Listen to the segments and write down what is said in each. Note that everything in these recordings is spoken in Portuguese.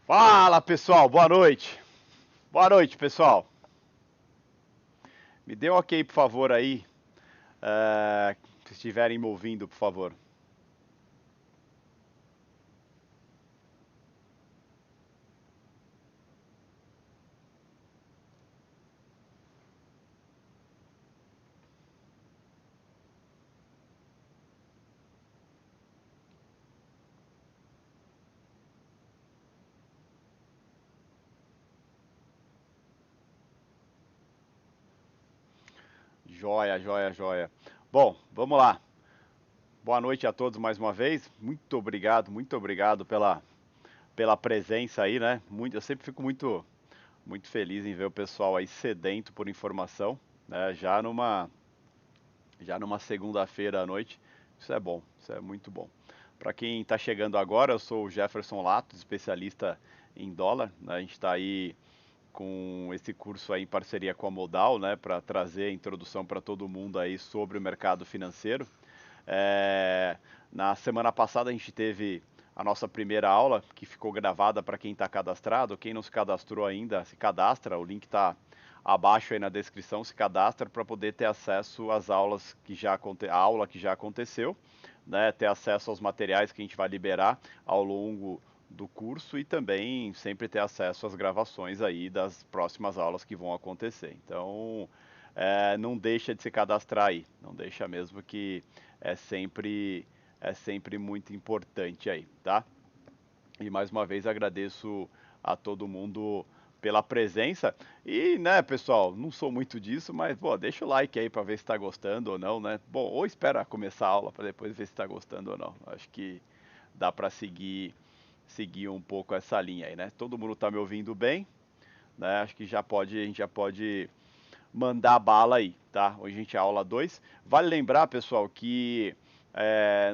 Fala pessoal, boa noite. Boa noite pessoal. Me dê um ok por favor aí, se estiverem me ouvindo por favor. Joia, joia, joia. Bom, vamos lá. Boa noite a todos mais uma vez. Muito obrigado pela presença aí, né? Eu sempre fico muito feliz em ver o pessoal aí sedento por informação, né? Já numa segunda-feira à noite. Isso é bom, isso é muito bom. Para quem está chegando agora, eu sou o Jefferson Latos, especialista em dólar, né? A gente está aí com esse curso aí em parceria com a Modal, né, para trazer a introdução para todo mundo aí sobre o mercado financeiro. É, Na semana passada a gente teve a nossa primeira aula, que ficou gravada para quem está cadastrado. Quem não se cadastrou ainda, se cadastra, o link está abaixo aí na descrição, se cadastra para poder ter acesso às aulas a aula que já aconteceu, né, ter acesso aos materiais que a gente vai liberar ao longo do curso e também sempre ter acesso às gravações aí das próximas aulas que vão acontecer. Então, não deixa de se cadastrar aí, não deixa mesmo que é sempre é sempre muito importante aí, tá? E mais uma vez agradeço a todo mundo pela presença. E, né, pessoal, não sou muito disso, mas, pô, deixa o like aí para ver se está gostando ou não, né? Bom, ou espera começar a aula para depois ver se está gostando ou não. Acho que dá para seguir um pouco essa linha aí, né? Todo mundo tá me ouvindo bem, né? Acho que a gente já pode mandar bala aí, tá? Hoje a gente é aula 2. Vale lembrar, pessoal, que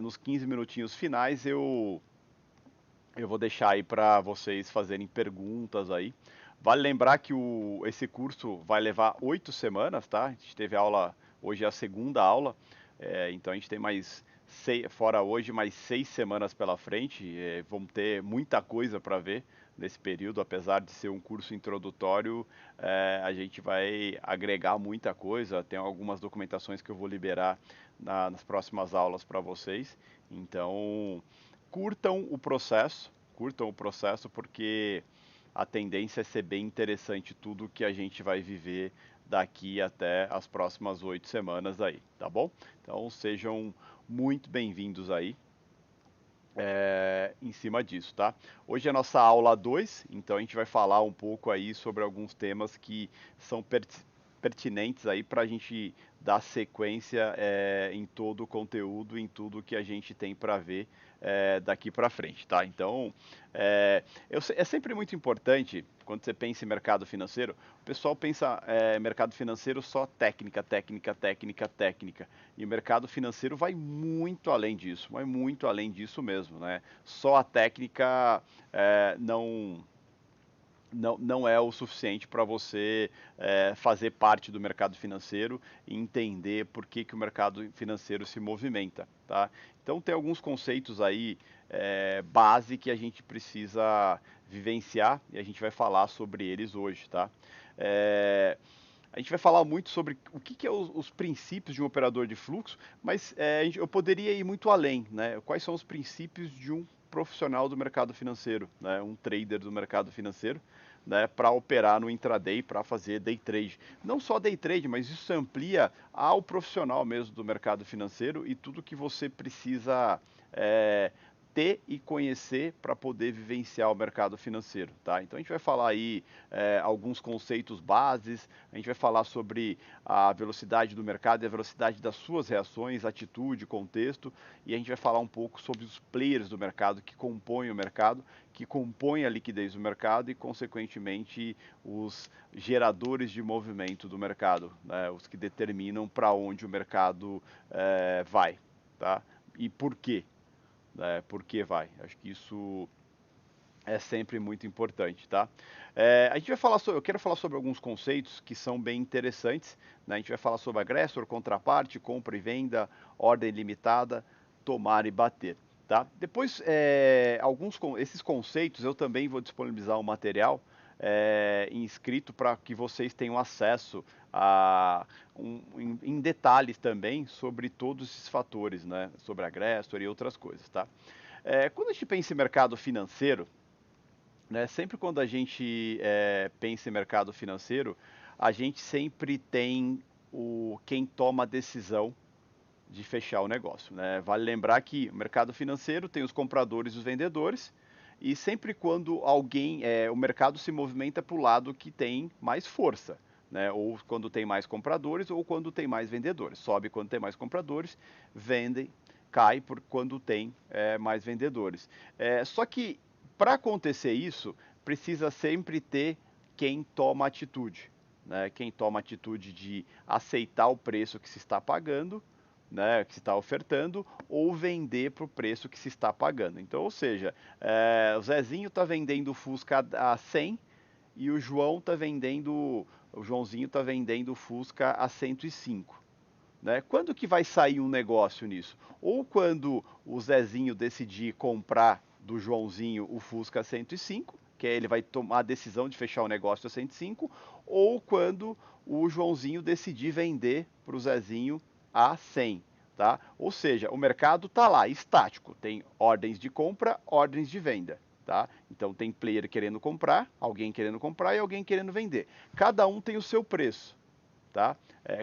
nos 15 minutinhos finais eu vou deixar aí para vocês fazerem perguntas aí. Vale lembrar que esse curso vai levar 8 semanas, tá? A gente teve aula, hoje é a segunda aula, então a gente tem fora hoje, mais 6 semanas pela frente. Vamos ter muita coisa para ver nesse período, apesar de ser um curso introdutório, a gente vai agregar muita coisa. Tem algumas documentações que eu vou liberar nas próximas aulas para vocês. Então, curtam o processo porque a tendência é ser bem interessante tudo que a gente vai viver daqui até as próximas 8 semanas aí, tá bom? Então sejam muito bem-vindos aí em cima disso, tá? Hoje é a nossa aula 2, então a gente vai falar um pouco aí sobre alguns temas que são pertinentes aí para a gente dar sequência em todo o conteúdo, em tudo que a gente tem para ver daqui para frente, tá? Então, é sempre muito importante, quando você pensa em mercado financeiro, o pessoal pensa mercado financeiro só técnica, técnica, técnica, técnica. E o mercado financeiro vai muito além disso mesmo, né? Só a técnica não é o suficiente para você fazer parte do mercado financeiro e entender por que o mercado financeiro se movimenta, tá? Então tem alguns conceitos aí base que a gente precisa vivenciar e a gente vai falar sobre eles hoje, tá? É, a gente vai falar muito sobre o que é os princípios de um operador de fluxo, mas eu poderia ir muito além, né? Quais são os princípios de um profissional do mercado financeiro, né? Um trader do mercado financeiro, né? Para operar no intraday, para fazer day trade. Não só day trade, mas isso amplia ao profissional mesmo do mercado financeiro e tudo que você precisa é, ter e conhecer para poder vivenciar o mercado financeiro, tá? Então a gente vai falar aí alguns conceitos bases, a gente vai falar sobre a velocidade do mercado e a velocidade das suas reações, atitude, contexto, e a gente vai falar um pouco sobre os players do mercado que compõem o mercado, que compõem a liquidez do mercado e, consequentemente, os geradores de movimento do mercado, né? Os que determinam para onde o mercado vai, tá? E por quê? Por que vai? Acho que isso é sempre muito importante, tá? A gente vai falar eu quero falar sobre alguns conceitos que são bem interessantes, né? A gente vai falar sobre agressor, contraparte, compra e venda, ordem limitada, tomar e bater. Tá? Depois, esses conceitos eu também vou disponibilizar um material em escrito para que vocês tenham acesso em detalhes também sobre todos esses fatores, né? Sobre a Gressor e outras coisas. Tá? Quando a gente pensa em mercado financeiro, né, sempre quando a gente pensa em mercado financeiro, a gente sempre tem quem toma a decisão de fechar o negócio, né? Vale lembrar que o mercado financeiro tem os compradores e os vendedores, e sempre quando o mercado se movimenta para o lado que tem mais força, né? Ou quando tem mais compradores ou quando tem mais vendedores. Sobe quando tem mais compradores, vendem, cai por quando tem mais vendedores. Só que para acontecer isso, precisa sempre ter quem toma atitude, né? Quem toma atitude de aceitar o preço que se está pagando, né, que se está ofertando, ou vender para o preço que se está pagando. Então, ou seja, o Zezinho está vendendo o Fusca a 100 e o Joãozinho está vendendo o Fusca a 105. Né? Quando que vai sair um negócio nisso? Ou quando o Zezinho decidir comprar do Joãozinho o Fusca a 105, que aí ele vai tomar a decisão de fechar o negócio a 105, ou quando o Joãozinho decidir vender para o Zezinho a 100. Tá? Ou seja, o mercado está lá, estático, tem ordens de compra, ordens de venda. Tá? Então tem player querendo comprar, alguém querendo comprar e alguém querendo vender. Cada um tem o seu preço. Tá?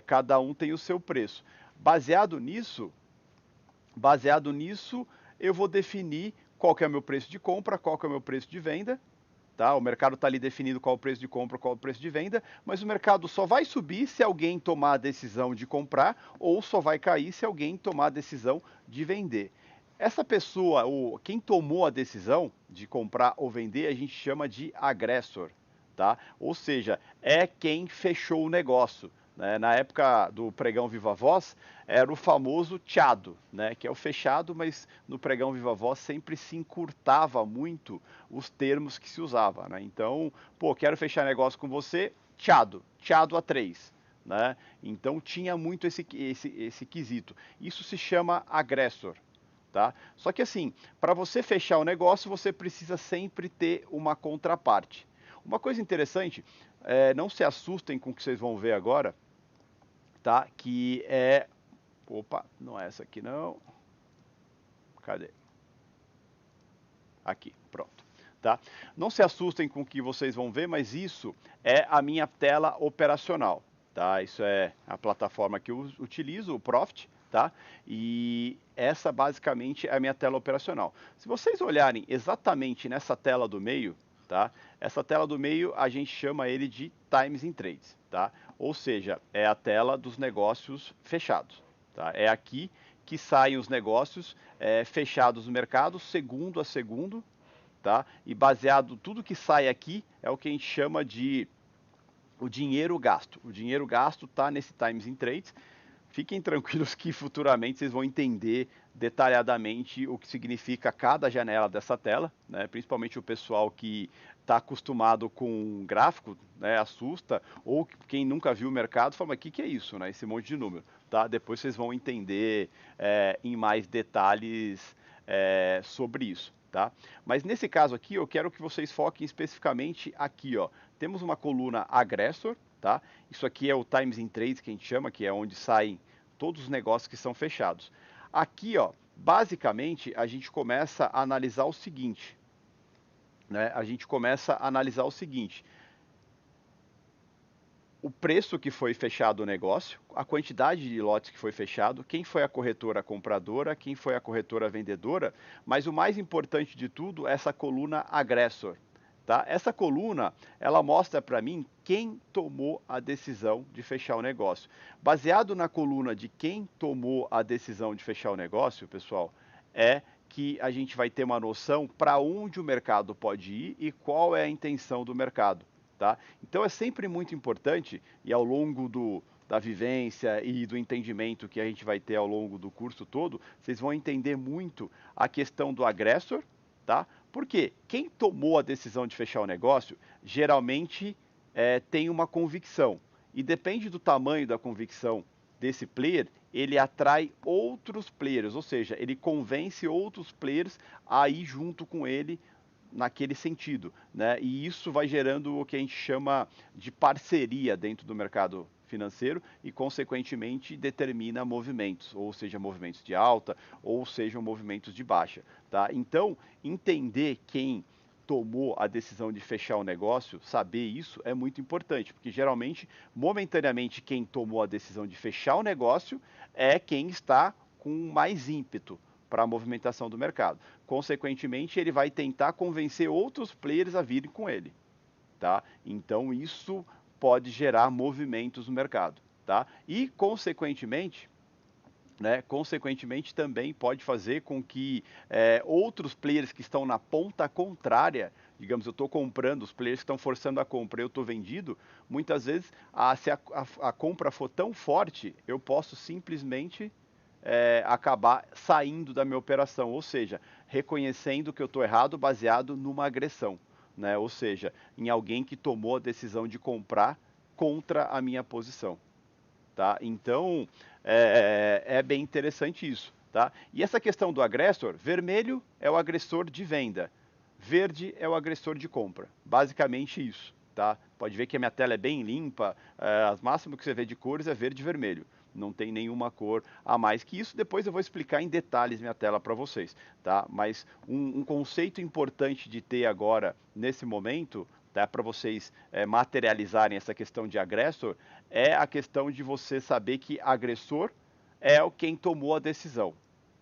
Cada um tem o seu preço. Baseado nisso, eu vou definir qual que é o meu preço de compra, qual que é o meu preço de venda. Tá? O mercado está ali definido qual é o preço de compra, qual é o preço de venda, mas o mercado só vai subir se alguém tomar a decisão de comprar ou só vai cair se alguém tomar a decisão de vender. Essa pessoa, quem tomou a decisão de comprar ou vender, a gente chama de agressor, tá? Ou seja, é quem fechou o negócio. Né? Na época do pregão Viva Voz, era o famoso tchado, né? Que é o fechado, mas no pregão Viva Voz sempre se encurtava muito os termos que se usava. Né? Então, pô, quero fechar negócio com você, tchado, tchado a 3. Né? Então tinha muito esse quesito. Isso se chama agressor. Tá? Só que assim, para você fechar o negócio, você precisa sempre ter uma contraparte. Uma coisa interessante, não se assustem com o que vocês vão ver agora, tá? Que é... Opa, não é essa aqui não. Cadê? Aqui, pronto. Tá? Não se assustem com o que vocês vão ver, mas isso é a minha tela operacional. Tá? Isso é a plataforma que eu utilizo, o Profit, tá? E essa basicamente é a minha tela operacional. Se vocês olharem exatamente nessa tela do meio, tá? Essa tela do meio a gente chama ele de Times in Trades, tá? Ou seja, é a tela dos negócios fechados, tá? É aqui que saem os negócios fechados no mercado, segundo a segundo, tá? E baseado tudo que sai aqui é o que a gente chama de o dinheiro gasto. O dinheiro gasto está nesse Times in Trades. Fiquem tranquilos que futuramente vocês vão entender detalhadamente o que significa cada janela dessa tela, né? Principalmente o pessoal que está acostumado com gráfico, né? Assusta, ou quem nunca viu o mercado fala, mas o que é isso, né? Esse monte de número, tá? Depois vocês vão entender em mais detalhes sobre isso. Tá? Mas nesse caso aqui, eu quero que vocês foquem especificamente aqui, ó. Temos uma coluna agressor, tá? Isso aqui é o Times in Trades que a gente chama, que é onde saem todos os negócios que são fechados. Aqui, ó, basicamente, a gente começa a analisar o seguinte, né? A gente começa a analisar o seguinte: o preço que foi fechado o negócio, a quantidade de lotes que foi fechado, quem foi a corretora compradora, quem foi a corretora vendedora, mas o mais importante de tudo é essa coluna agressor. Tá? Essa coluna, ela mostra para mim quem tomou a decisão de fechar o negócio. Baseado na coluna de quem tomou a decisão de fechar o negócio, pessoal, é que a gente vai ter uma noção para onde o mercado pode ir e qual é a intenção do mercado. Tá? Então é sempre muito importante, e ao longo da vivência e do entendimento que a gente vai ter ao longo do curso todo, vocês vão entender muito a questão do agressor, tá? Porque quem tomou a decisão de fechar o negócio, geralmente tem uma convicção. E depende do tamanho da convicção desse player, ele atrai outros players, ou seja, ele convence outros players a ir junto com ele naquele sentido, né? E isso vai gerando o que a gente chama de parceria dentro do mercado financeiro e, consequentemente, determina movimentos, ou seja, movimentos de alta, ou sejam movimentos de baixa, tá? Então, entender quem tomou a decisão de fechar o negócio, saber isso é muito importante, porque geralmente, momentaneamente, quem tomou a decisão de fechar o negócio é quem está com mais ímpeto para a movimentação do mercado. Consequentemente, ele vai tentar convencer outros players a virem com ele, tá? Então isso pode gerar movimentos no mercado, tá? E consequentemente também pode fazer com que outros players que estão na ponta contrária, digamos, eu estou comprando, os players que estão forçando a compra, eu estou vendido, muitas vezes, se a compra for tão forte, eu posso simplesmente acabar saindo da minha operação, ou seja, reconhecendo que eu estou errado baseado numa agressão, né? Ou seja, em alguém que tomou a decisão de comprar contra a minha posição, tá? Então, é bem interessante isso, tá? E essa questão do agressor, vermelho é o agressor de venda, verde é o agressor de compra, basicamente isso, tá? Pode ver que a minha tela é bem limpa, as máximas que você vê de cores é verde e vermelho, não tem nenhuma cor a mais que isso. Depois eu vou explicar em detalhes minha tela para vocês, tá? Mas um conceito importante de ter agora nesse momento, tá? Para vocês materializarem essa questão de agressor, é a questão de você saber que agressor é quem tomou a decisão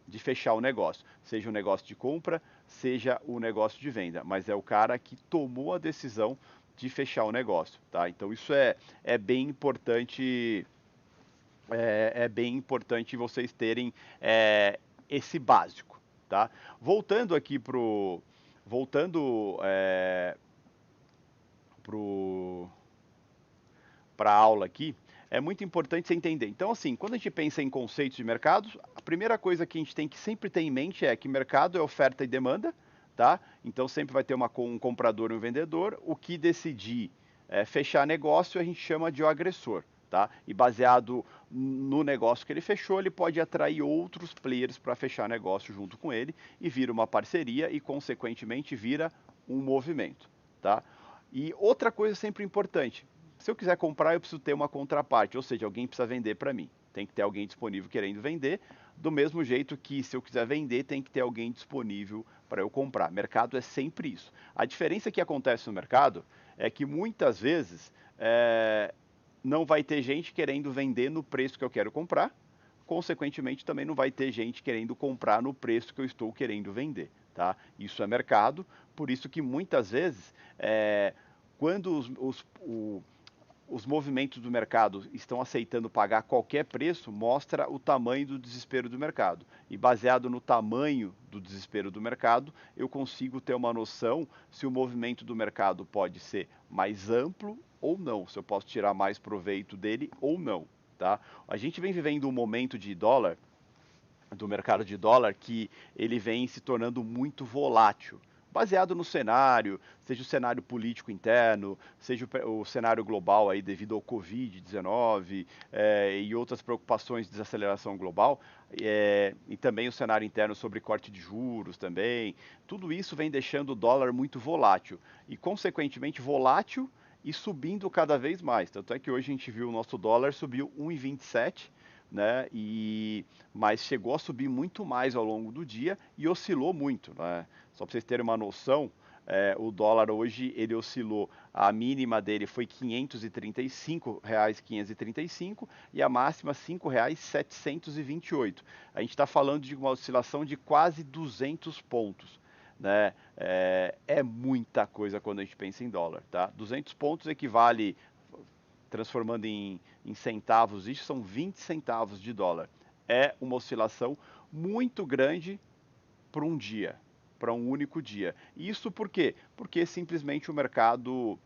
de fechar o negócio, seja o negócio de compra, seja o negócio de venda, mas é o cara que tomou a decisão de fechar o negócio, tá? Então isso é bem importante, é bem importante vocês terem esse básico, tá? Voltando aqui voltando para a aula aqui, é muito importante você entender. Então, assim, quando a gente pensa em conceitos de mercados, a primeira coisa que a gente tem que sempre ter em mente é que mercado é oferta e demanda, tá? Então sempre vai ter um comprador e um vendedor. O que decidir fechar negócio a gente chama de o agressor, tá? E baseado no negócio que ele fechou, ele pode atrair outros players para fechar negócio junto com ele e vira uma parceria e, consequentemente, vira um movimento, tá? E outra coisa sempre importante, se eu quiser comprar, eu preciso ter uma contraparte, ou seja, alguém precisa vender para mim. Tem que ter alguém disponível querendo vender, do mesmo jeito que se eu quiser vender, tem que ter alguém disponível para eu comprar. Mercado é sempre isso. A diferença que acontece no mercado é que muitas vezes não vai ter gente querendo vender no preço que eu quero comprar, consequentemente também não vai ter gente querendo comprar no preço que eu estou querendo vender, tá? Isso é mercado, por isso que muitas vezes quando os movimentos do mercado estão aceitando pagar qualquer preço, mostra o tamanho do desespero do mercado. E baseado no tamanho do desespero do mercado, eu consigo ter uma noção se o movimento do mercado pode ser mais amplo ou não, se eu posso tirar mais proveito dele ou não, tá? A gente vem vivendo um momento de dólar, do mercado de dólar, que ele vem se tornando muito volátil, baseado no cenário, seja o cenário político interno, seja o cenário global aí devido ao Covid-19 e outras preocupações de desaceleração global, e também o cenário interno sobre corte de juros também. Tudo isso vem deixando o dólar muito volátil e, consequentemente, volátil e subindo cada vez mais. Tanto é que hoje a gente viu o nosso dólar subiu 1,27, né? Mas chegou a subir muito mais ao longo do dia e oscilou muito, né? Só para vocês terem uma noção, o dólar hoje ele oscilou, a mínima dele foi R$ 535,535 e a máxima R$ 5,728. A gente está falando de uma oscilação de quase 200 pontos. Né? É muita coisa quando a gente pensa em dólar, tá? 200 pontos equivale, transformando em centavos, isso são 20 centavos de dólar. É uma oscilação muito grande para um dia, para um único dia. Isso por quê? Porque simplesmente o mercado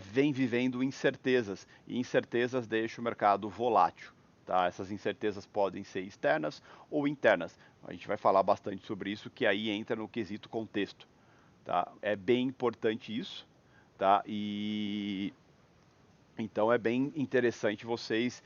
vem vivendo incertezas, e incertezas deixam o mercado volátil. Tá? Essas incertezas podem ser externas ou internas. A gente vai falar bastante sobre isso, que aí entra no quesito contexto. Tá? É bem importante isso. Tá? Então é bem interessante vocês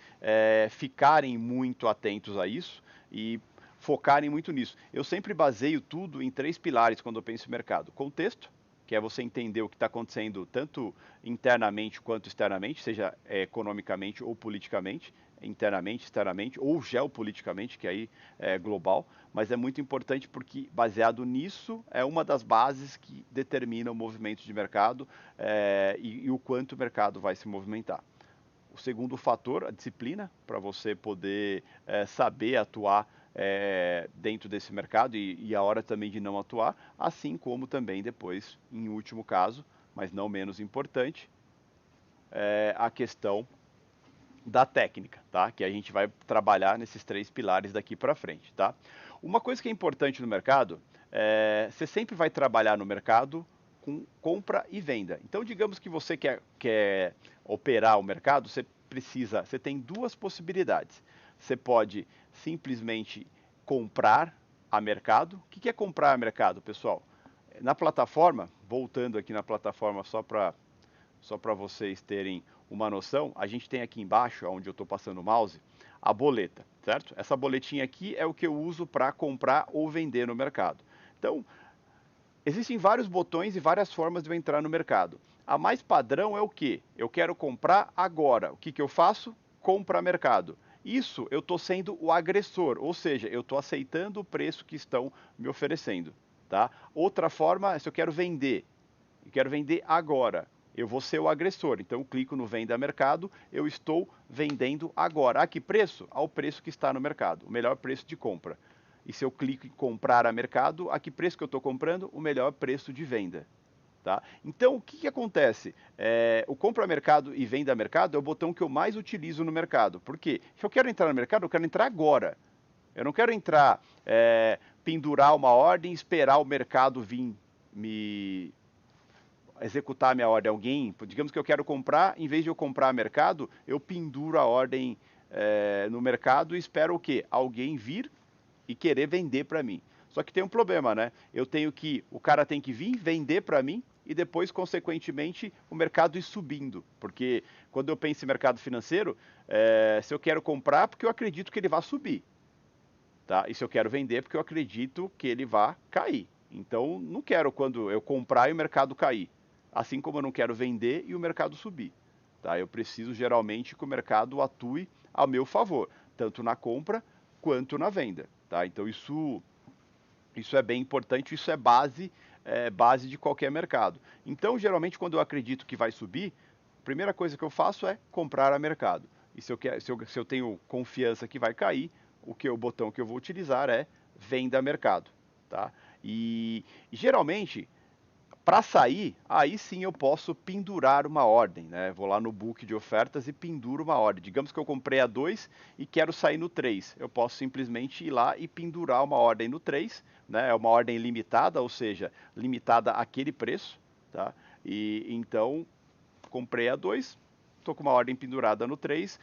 ficarem muito atentos a isso e focarem muito nisso. Eu sempre baseio tudo em três pilares quando eu penso em mercado: contexto, que é você entender o que está acontecendo tanto internamente quanto externamente, seja economicamente ou politicamente, internamente, externamente ou geopoliticamente, que aí é global, mas é muito importante porque baseado nisso é uma das bases que determina o movimento de mercado e o quanto o mercado vai se movimentar. O segundo fator, a disciplina, para você poder saber atuar dentro desse mercado e a hora também de não atuar, assim como também depois, em último caso, mas não menos importante, a questão da técnica, tá? Que a gente vai trabalhar nesses três pilares daqui para frente, tá? Uma coisa que é importante no mercado, você sempre vai trabalhar no mercado com compra e venda. Então, digamos que você quer operar o mercado, você tem duas possibilidades. Você pode simplesmente comprar a mercado. O que é comprar a mercado, pessoal? Na plataforma, voltando aqui na plataforma só para vocês terem uma noção, a gente tem aqui embaixo, onde eu estou passando o mouse, a boleta, certo? Essa boletinha aqui é o que eu uso para comprar ou vender no mercado. Então, existem vários botões e várias formas de eu entrar no mercado. A mais padrão é o que? Eu quero comprar agora. O que eu faço? Compra mercado. Isso eu estou sendo o agressor, ou seja, eu estou aceitando o preço que estão me oferecendo. Tá? Outra forma é se eu quero vender. Eu quero vender agora. Eu vou ser o agressor. Então eu clico no venda mercado, eu estou vendendo agora. A que preço? Ao preço que está no mercado, o melhor preço de compra. E se eu clico em comprar a mercado, a que preço que eu estou comprando? O melhor preço de venda. Tá? Então, o que acontece? O compra mercado e venda mercado é o botão que eu mais utilizo no mercado. Por quê? Se eu quero entrar no mercado, eu quero entrar agora. Eu não quero entrar, pendurar uma ordem, esperar o mercado vir me executar a minha ordem. Alguém, digamos que eu quero comprar, em vez de eu comprar a mercado, eu penduro a ordem no mercado e espero o quê? Alguém vir e querer vender para mim. Só que tem um problema, né? O cara tem que vir vender para mim e depois, consequentemente, o mercado ir subindo. Porque quando eu penso em mercado financeiro, se eu quero comprar, porque eu acredito que ele vai subir. Tá? E se eu quero vender, porque eu acredito que ele vai cair. Então, não quero quando eu comprar e o mercado cair. Assim como eu não quero vender e o mercado subir. Tá? Eu preciso geralmente que o mercado atue a meu favor, tanto na compra quanto na venda. Tá? Então isso é bem importante, isso é base de qualquer mercado. Então, geralmente, quando eu acredito que vai subir, a primeira coisa que eu faço é comprar a mercado. E se eu tenho confiança que vai cair, o botão que eu vou utilizar é venda a mercado. Tá? E geralmente, para sair, aí sim eu posso pendurar uma ordem, né? Vou lá no book de ofertas e penduro uma ordem. Digamos que eu comprei a 2 e quero sair no 3. Eu posso simplesmente ir lá e pendurar uma ordem no 3, né? É uma ordem limitada, ou seja, limitada àquele preço, tá? E então comprei a 2, estou com uma ordem pendurada no 3.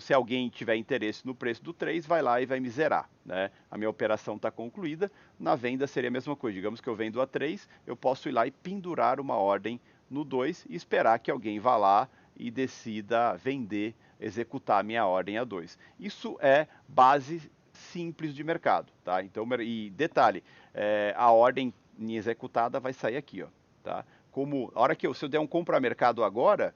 Se alguém tiver interesse no preço do 3, vai lá e vai me zerar. Né? A minha operação está concluída. Na venda seria a mesma coisa. Digamos que eu vendo a 3, eu posso ir lá e pendurar uma ordem no 2 e esperar que alguém vá lá e decida vender, executar a minha ordem a 2. Isso é base simples de mercado. Tá? Então, e detalhe, a ordem executada vai sair aqui. Ó, tá? A hora se eu der um compra mercado agora,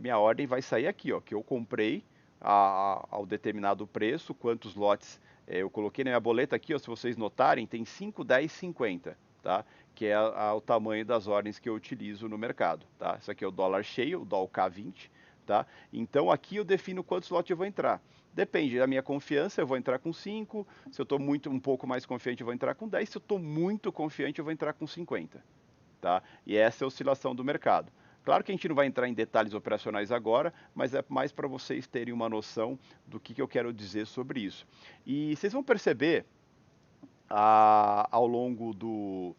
minha ordem vai sair aqui, ó, que eu comprei ao determinado preço, quantos lotes eu coloquei na minha boleta aqui, ó, se vocês notarem, tem 5, 10, 50, tá? Que é o tamanho das ordens que eu utilizo no mercado, tá? Isso aqui é o dólar cheio, o dólar K20, tá? Então aqui eu defino quantos lotes eu vou entrar. Depende da minha confiança, eu vou entrar com 5, se eu estou um pouco mais confiante, eu vou entrar com 10, se eu estou muito confiante, eu vou entrar com 50. Tá? E essa é a oscilação do mercado. Claro que a gente não vai entrar em detalhes operacionais agora, mas é mais para vocês terem uma noção do que eu quero dizer sobre isso. E vocês vão perceber ao longo do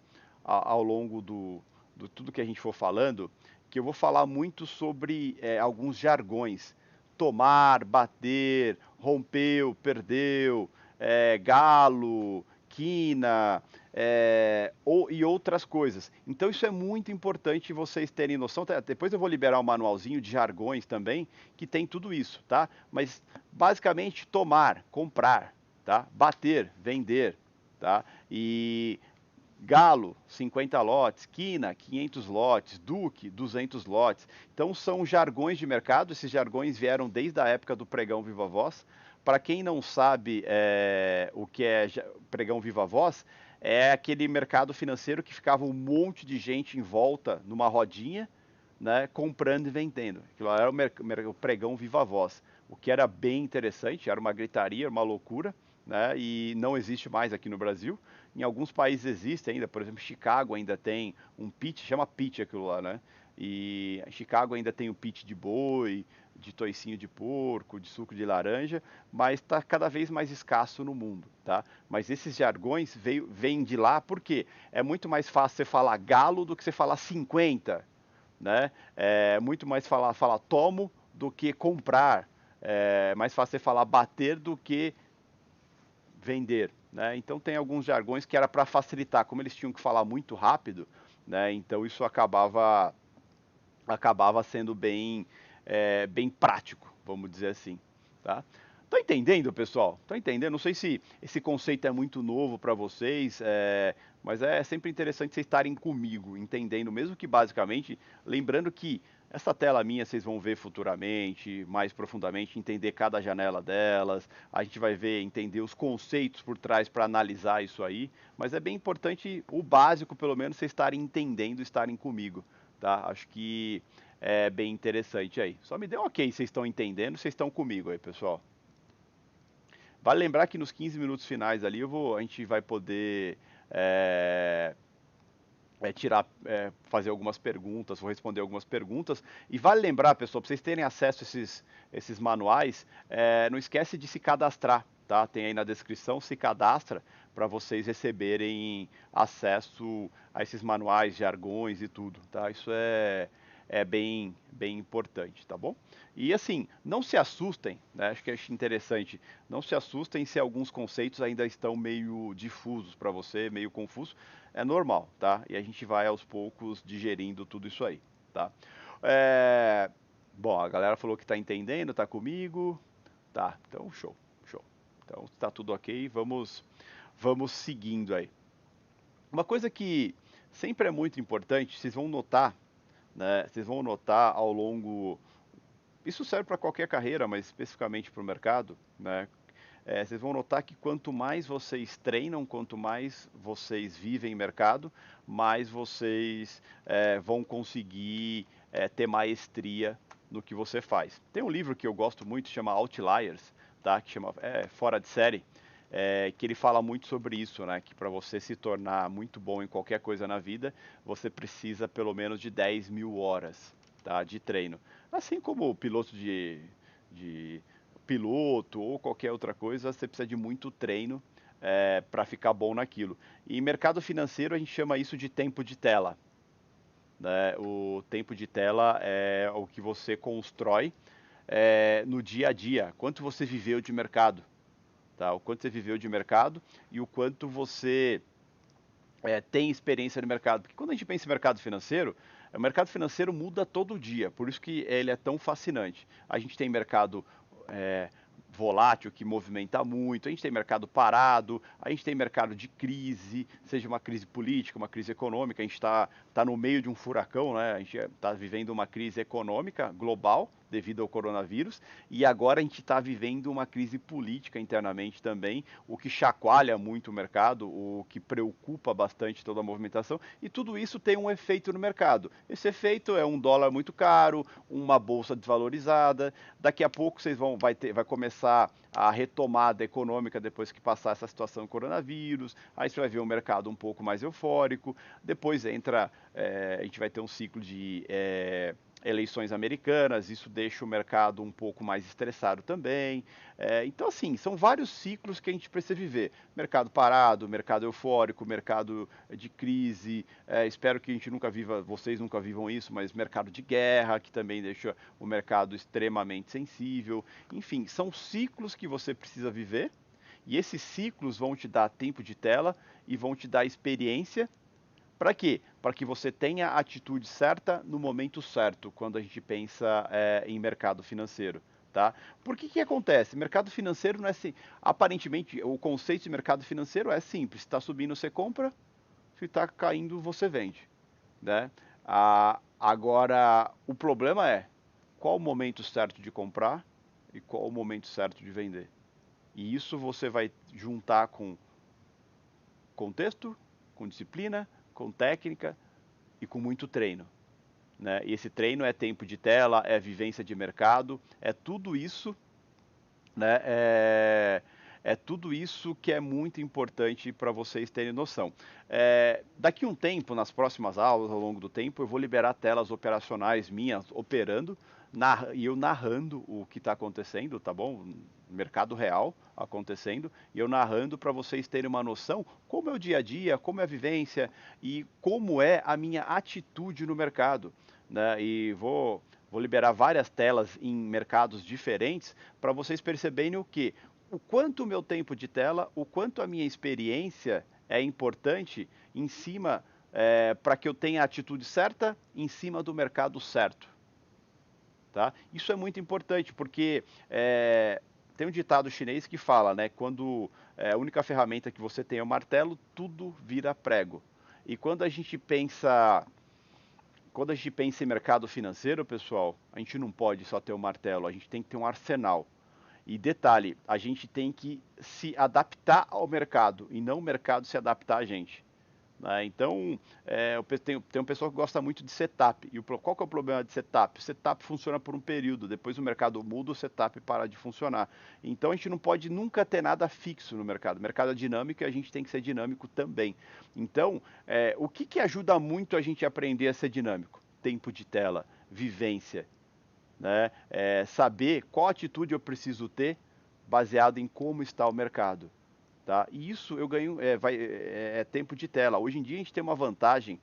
tudo que a gente for falando, que eu vou falar muito sobre alguns jargões. Tomar, bater, rompeu, perdeu, galo, quina, e outras coisas. Então isso é muito importante vocês terem noção. Depois eu vou liberar um manualzinho de jargões também, que tem tudo isso, tá? Mas basicamente tomar, comprar, tá? Bater, vender, tá? E Galo, 50 lotes, Quina, 500 lotes, Duque, 200 lotes. Então são jargões de mercado, esses jargões vieram desde a época do pregão Viva Voz. Para quem não sabe o que é pregão Viva Voz, é aquele mercado financeiro que ficava um monte de gente em volta numa rodinha, né, comprando e vendendo. Aquilo era o pregão Viva Voz, o que era bem interessante, era uma gritaria, uma loucura, né, e não existe mais aqui no Brasil. Em alguns países existe ainda, por exemplo, Chicago ainda tem um pitch, chama pitch aquilo lá, né? E Chicago ainda tem o pitch de boi, de toicinho de porco, de suco de laranja, mas está cada vez mais escasso no mundo, tá? Mas esses jargões vêm de lá porque é muito mais fácil você falar galo do que você falar 50, né? É muito mais falar tomo do que comprar. É mais fácil você falar bater do que vender, né? Então tem alguns jargões que era para facilitar, como eles tinham que falar muito rápido, né? Então isso acabava sendo bem prático, vamos dizer assim, tá? Tô entendendo, pessoal? Tô entendendo. Não sei se esse conceito é muito novo para vocês, mas é sempre interessante vocês estarem comigo, entendendo, mesmo que basicamente, lembrando que essa tela minha vocês vão ver futuramente, mais profundamente, entender cada janela delas. A gente vai ver, entender os conceitos por trás para analisar isso aí. Mas é bem importante, o básico, pelo menos, vocês estarem entendendo, estarem comigo, tá? Acho que é bem interessante aí. Só me dê um ok, vocês estão entendendo, vocês estão comigo aí, pessoal. Vale lembrar que nos 15 minutos finais ali a gente vai poder é, fazer algumas perguntas, vou responder algumas perguntas. E vale lembrar, pessoal, para vocês terem acesso a esses manuais, não esquece de se cadastrar, tá? Tem aí na descrição, se cadastra para vocês receberem acesso a esses manuais, jargões e tudo, tá? Isso é bem importante, tá bom? E assim, não se assustem, né? Acho que é interessante, não se assustem se alguns conceitos ainda estão meio difusos para você, meio confusos, é normal, tá? E a gente vai aos poucos digerindo tudo isso aí, tá? É... Bom, a galera falou que está entendendo, está comigo, tá? Então show, show. Então está tudo ok, vamos seguindo aí. Uma coisa que sempre é muito importante, vocês vão notar, né? Vocês vão notar ao longo. Isso serve para qualquer carreira, mas especificamente para o mercado, né? Vocês vão notar que quanto mais vocês treinam, quanto mais vocês vivem em mercado, mais vocês vão conseguir ter maestria no que você faz. Tem um livro que eu gosto muito, chama Outliers, tá? Que chama Fora de Série, que ele fala muito sobre isso, né? Que para você se tornar muito bom em qualquer coisa na vida, você precisa pelo menos de 10 mil horas, tá? De treino. Assim como o piloto de piloto ou qualquer outra coisa, você precisa de muito treino para ficar bom naquilo. E em mercado financeiro a gente chama isso de tempo de tela, né? O tempo de tela é o que você constrói no dia a dia, quanto você viveu de mercado, tá? O quanto você viveu de mercado e o quanto você tem experiência no mercado. Porque quando a gente pensa em mercado financeiro, o mercado financeiro muda todo dia, por isso que ele é tão fascinante. A gente tem mercado é, volátil que movimenta muito, a gente tem mercado parado, a gente tem mercado de crise, seja uma crise política, uma crise econômica, a gente tá no meio de um furacão, né? A gente está vivendo uma crise econômica global devido ao coronavírus e agora a gente está vivendo uma crise política internamente também, o que chacoalha muito o mercado, o que preocupa bastante toda a movimentação e tudo isso tem um efeito no mercado. Esse efeito é um dólar muito caro, uma bolsa desvalorizada, daqui a pouco vai começar a retomada econômica depois que passar essa situação do coronavírus, aí você vai ver um mercado um pouco mais eufórico, depois a gente vai ter um ciclo de eleições americanas, isso deixa o mercado um pouco mais estressado também. Então, assim, são vários ciclos que a gente precisa viver. Mercado parado, mercado eufórico, mercado de crise. Espero que a gente vocês nunca vivam isso, mas mercado de guerra, que também deixa o mercado extremamente sensível. Enfim, são ciclos que você precisa viver E esses ciclos vão te dar tempo de tela e vão te dar experiência. Para quê? Para que você tenha a atitude certa no momento certo, quando a gente pensa em mercado financeiro. Tá? Por que acontece? Mercado financeiro não é assim. Aparentemente, o conceito de mercado financeiro é simples. Se está subindo, você compra. Se está caindo, você vende. Né? Agora, o problema é qual o momento certo de comprar e qual o momento certo de vender. E isso você vai juntar com contexto, com disciplina, com técnica e com muito treino. Né? E esse treino é tempo de tela, é vivência de mercado, é tudo isso, né? É tudo isso que é muito importante para vocês terem noção. Daqui um tempo, nas próximas aulas, ao longo do tempo, eu vou liberar telas operacionais minhas operando e eu narrando o que está acontecendo, tá bom? Mercado real acontecendo, e eu narrando para vocês terem uma noção como é o dia a dia, como é a vivência e como é a minha atitude no mercado. Né? E vou liberar várias telas em mercados diferentes para vocês perceberem o quanto o meu tempo de tela, o quanto a minha experiência é importante em cima para que eu tenha a atitude certa em cima do mercado certo. Tá? Isso é muito importante porque tem um ditado chinês que fala, né, quando a única ferramenta que você tem é o martelo, tudo vira prego. E quando a gente pensa em mercado financeiro, pessoal, a gente não pode só ter o martelo, a gente tem que ter um arsenal. E detalhe, a gente tem que se adaptar ao mercado e não o mercado se adaptar a gente. Né? Então, tem um pessoal que gosta muito de setup. E qual que é o problema de setup? O setup funciona por um período, depois o mercado muda, o setup para de funcionar. Então, a gente não pode nunca ter nada fixo no mercado. O mercado é dinâmico e a gente tem que ser dinâmico também. Então, o que ajuda muito a gente a aprender a ser dinâmico? Tempo de tela, vivência, né? Saber qual atitude eu preciso ter baseado em como está o mercado. Tá? E isso eu ganho, tempo de tela. Hoje em dia a gente tem uma vantagem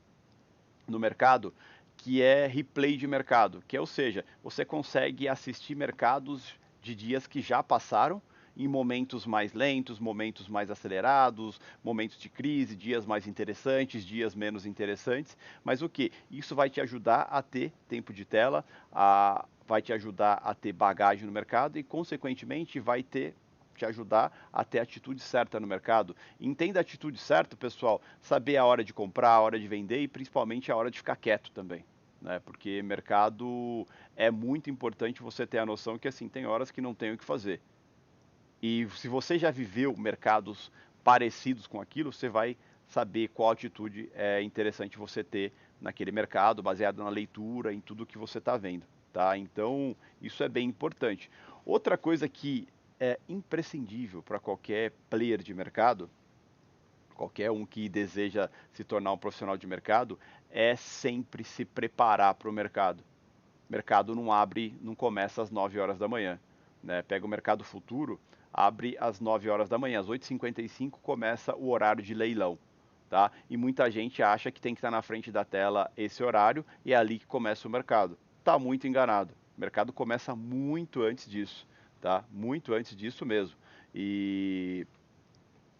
no mercado que é replay de mercado, ou seja, você consegue assistir mercados de dias que já passaram em momentos mais lentos, momentos mais acelerados, momentos de crise, dias mais interessantes, dias menos interessantes, mas o que? Isso vai te ajudar a ter tempo de tela, vai te ajudar a ter bagagem no mercado e, consequentemente, vai te ajudar a ter a atitude certa no mercado. Entenda a atitude certa, pessoal, saber a hora de comprar, a hora de vender e principalmente a hora de ficar quieto também. Né? Porque mercado é muito importante você ter a noção que assim tem horas que não tem o que fazer. E se você já viveu mercados parecidos com aquilo, você vai saber qual atitude é interessante você ter naquele mercado, baseado na leitura, em tudo que você está vendo. Tá? Então, isso é bem importante. Outra coisa que é imprescindível para qualquer player de mercado, qualquer um que deseja se tornar um profissional de mercado, é sempre se preparar para o mercado. O mercado não abre, não começa às 9 horas da manhã. Né? Pega o mercado futuro, abre às 9 horas da manhã. Às 8h55 começa o horário de leilão. Tá? E muita gente acha que tem que estar na frente da tela esse horário e é ali que começa o mercado. Está muito enganado. O mercado começa muito antes disso. Tá? Muito antes disso mesmo. E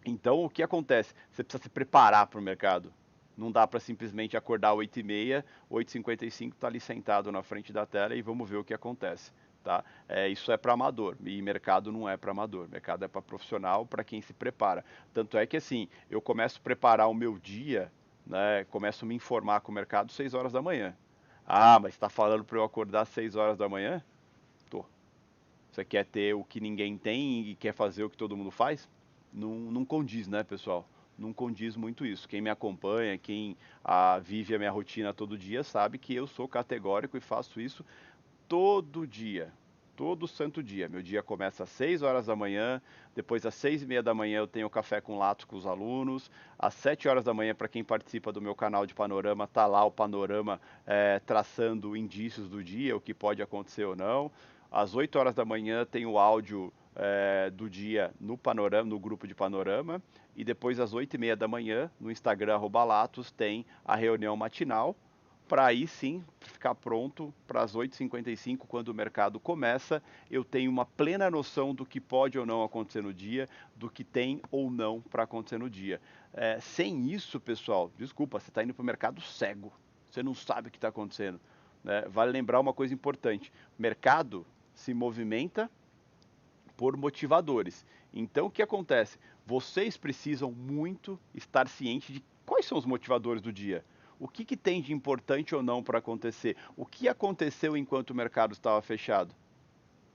então, o que acontece? Você precisa se preparar para o mercado. Não dá para simplesmente acordar às 8h30, 8h55, tá ali sentado na frente da tela e vamos ver o que acontece. Tá? Isso é para amador e mercado não é para amador. Mercado é para profissional, para quem se prepara. Tanto é que assim, eu começo a preparar o meu dia, né, começo a me informar com o mercado às 6 horas da manhã. Ah, mas está falando para eu acordar às 6 horas da manhã? Tô. Você quer ter o que ninguém tem e quer fazer o que todo mundo faz? Não condiz, né, pessoal? Não condiz muito isso. Quem me acompanha, quem vive a minha rotina todo dia, sabe que eu sou categórico e faço isso todo dia. Todo santo dia. Meu dia começa às 6 horas da manhã, depois às 6h30 da manhã eu tenho café com lato com os alunos, às 7 horas da manhã, para quem participa do meu canal de panorama, tá lá o panorama traçando indícios do dia, o que pode acontecer ou não. Às 8 horas da manhã tem o áudio do dia no panorama, no grupo de panorama, e depois às 8h30 da manhã, no Instagram @latos, tem a reunião matinal, para aí sim ficar pronto para as 8h55, quando o mercado começa, eu tenho uma plena noção do que pode ou não acontecer no dia, do que tem ou não para acontecer no dia. Sem isso, pessoal, desculpa, você está indo para o mercado cego, você não sabe o que está acontecendo. Né? Vale lembrar uma coisa importante: o mercado se movimenta por motivadores. Então, o que acontece? Vocês precisam muito estar cientes de quais são os motivadores do dia. O que tem de importante ou não para acontecer? O que aconteceu enquanto o mercado estava fechado?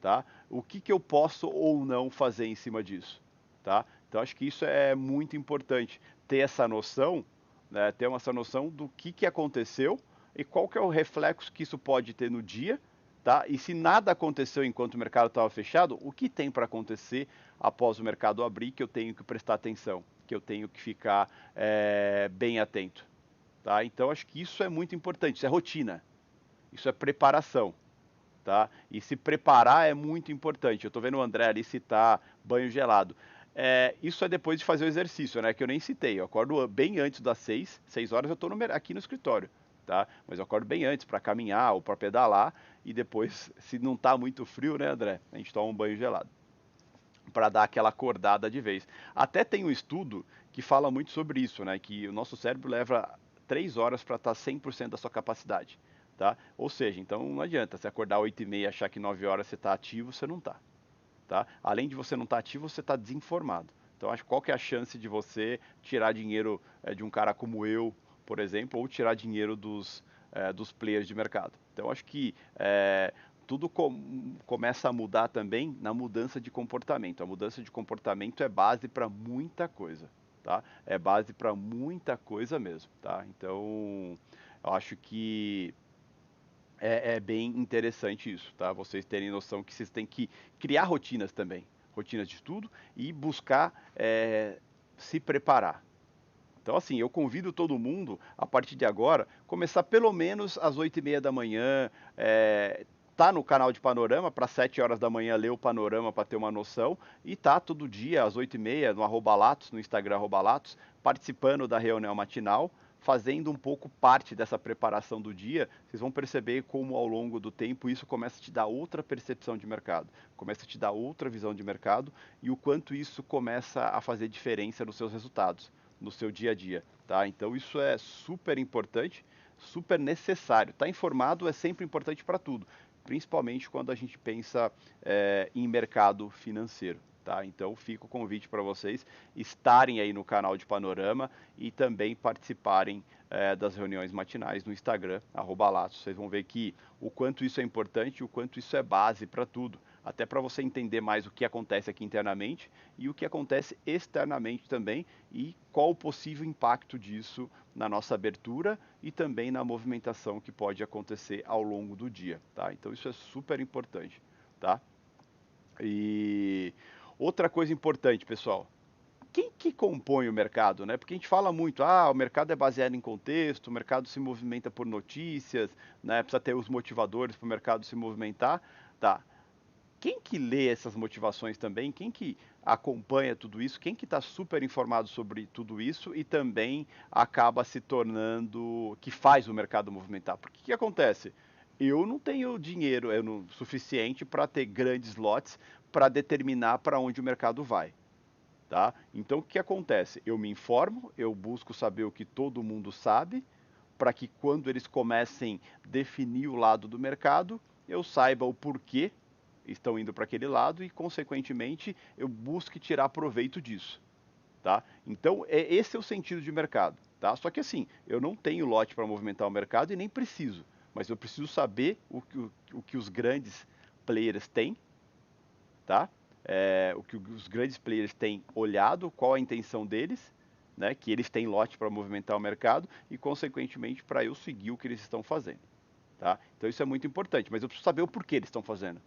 Tá? O que eu posso ou não fazer em cima disso? Tá? Então, acho que isso é muito importante, ter essa noção, né, ter essa noção do que aconteceu e qual que é o reflexo que isso pode ter no dia. Tá? E se nada aconteceu enquanto o mercado estava fechado, o que tem para acontecer após o mercado abrir que eu tenho que prestar atenção, que eu tenho que ficar bem atento. Tá? Então, acho que isso é muito importante, isso é rotina, isso é preparação. Tá? E se preparar é muito importante. Eu estou vendo o André ali citar banho gelado. Isso é depois de fazer o exercício, né? Que eu nem citei. Eu acordo bem antes das 6 horas eu estou aqui no escritório. Tá? Mas eu acordo bem antes para caminhar ou para pedalar e depois, se não está muito frio, né, André? A gente toma um banho gelado para dar aquela acordada de vez. Até tem um estudo que fala muito sobre isso, né? Que o nosso cérebro leva 3 horas para estar 100% da sua capacidade. Tá? Ou seja, então não adianta você acordar 8h30 e achar que 9 horas você está ativo, você não está. Tá? Além de você não estar ativo, você está desinformado. Então, qual que é a chance de você tirar dinheiro de um cara como eu, por exemplo, ou tirar dinheiro dos players de mercado? Então, acho que tudo começa a mudar também na mudança de comportamento. A mudança de comportamento é base para muita coisa. Tá? É base para muita coisa mesmo. Tá? Então, eu acho que é bem interessante isso, tá? Vocês terem noção que vocês têm que criar rotinas também, rotinas de estudo e buscar se preparar. Então, assim, eu convido todo mundo, a partir de agora, começar pelo menos às 8h30 da manhã, tá no canal de Panorama, para 7 horas da manhã ler o Panorama para ter uma noção, e tá todo dia às 8h30 no @latos, no Instagram @latos, participando da reunião matinal, fazendo um pouco parte dessa preparação do dia. Vocês vão perceber como ao longo do tempo isso começa a te dar outra percepção de mercado, começa a te dar outra visão de mercado e o quanto isso começa a fazer diferença nos seus resultados, no seu dia a dia, tá? Então isso é super importante, super necessário. Estar informado é sempre importante para tudo, principalmente quando a gente pensa em mercado financeiro. Tá? Então fica o convite para vocês estarem aí no canal de Panorama e também participarem das reuniões matinais no Instagram, @latos. Vocês vão ver que o quanto isso é importante e o quanto isso é base para tudo. Até para você entender mais o que acontece aqui internamente e o que acontece externamente também e qual o possível impacto disso na nossa abertura e também na movimentação que pode acontecer ao longo do dia. Tá? Então isso é super importante. Tá? E outra coisa importante, pessoal, quem que compõe o mercado, né? Porque a gente fala muito, o mercado é baseado em contexto, o mercado se movimenta por notícias, né? Precisa ter os motivadores para o mercado se movimentar, tá? Quem que lê essas motivações também? Quem que acompanha tudo isso? Quem que está super informado sobre tudo isso e também acaba se tornando, que faz o mercado movimentar? Porque o que acontece? Eu não tenho dinheiro suficiente para ter grandes lotes para determinar para onde o mercado vai. Tá? Então, o que acontece? Eu me informo, eu busco saber o que todo mundo sabe, para que quando eles comecem a definir o lado do mercado, eu saiba o porquê estão indo para aquele lado e, consequentemente, eu busque tirar proveito disso. Tá? Então, esse é o sentido de mercado. Tá? Só que assim, eu não tenho lote para movimentar o mercado e nem preciso, mas eu preciso saber o que os grandes players têm, tá? O que os grandes players têm olhado, qual a intenção deles, né? Que eles têm lote para movimentar o mercado e, consequentemente, para eu seguir o que eles estão fazendo. Tá? Então isso é muito importante, mas eu preciso saber o porquê eles estão fazendo.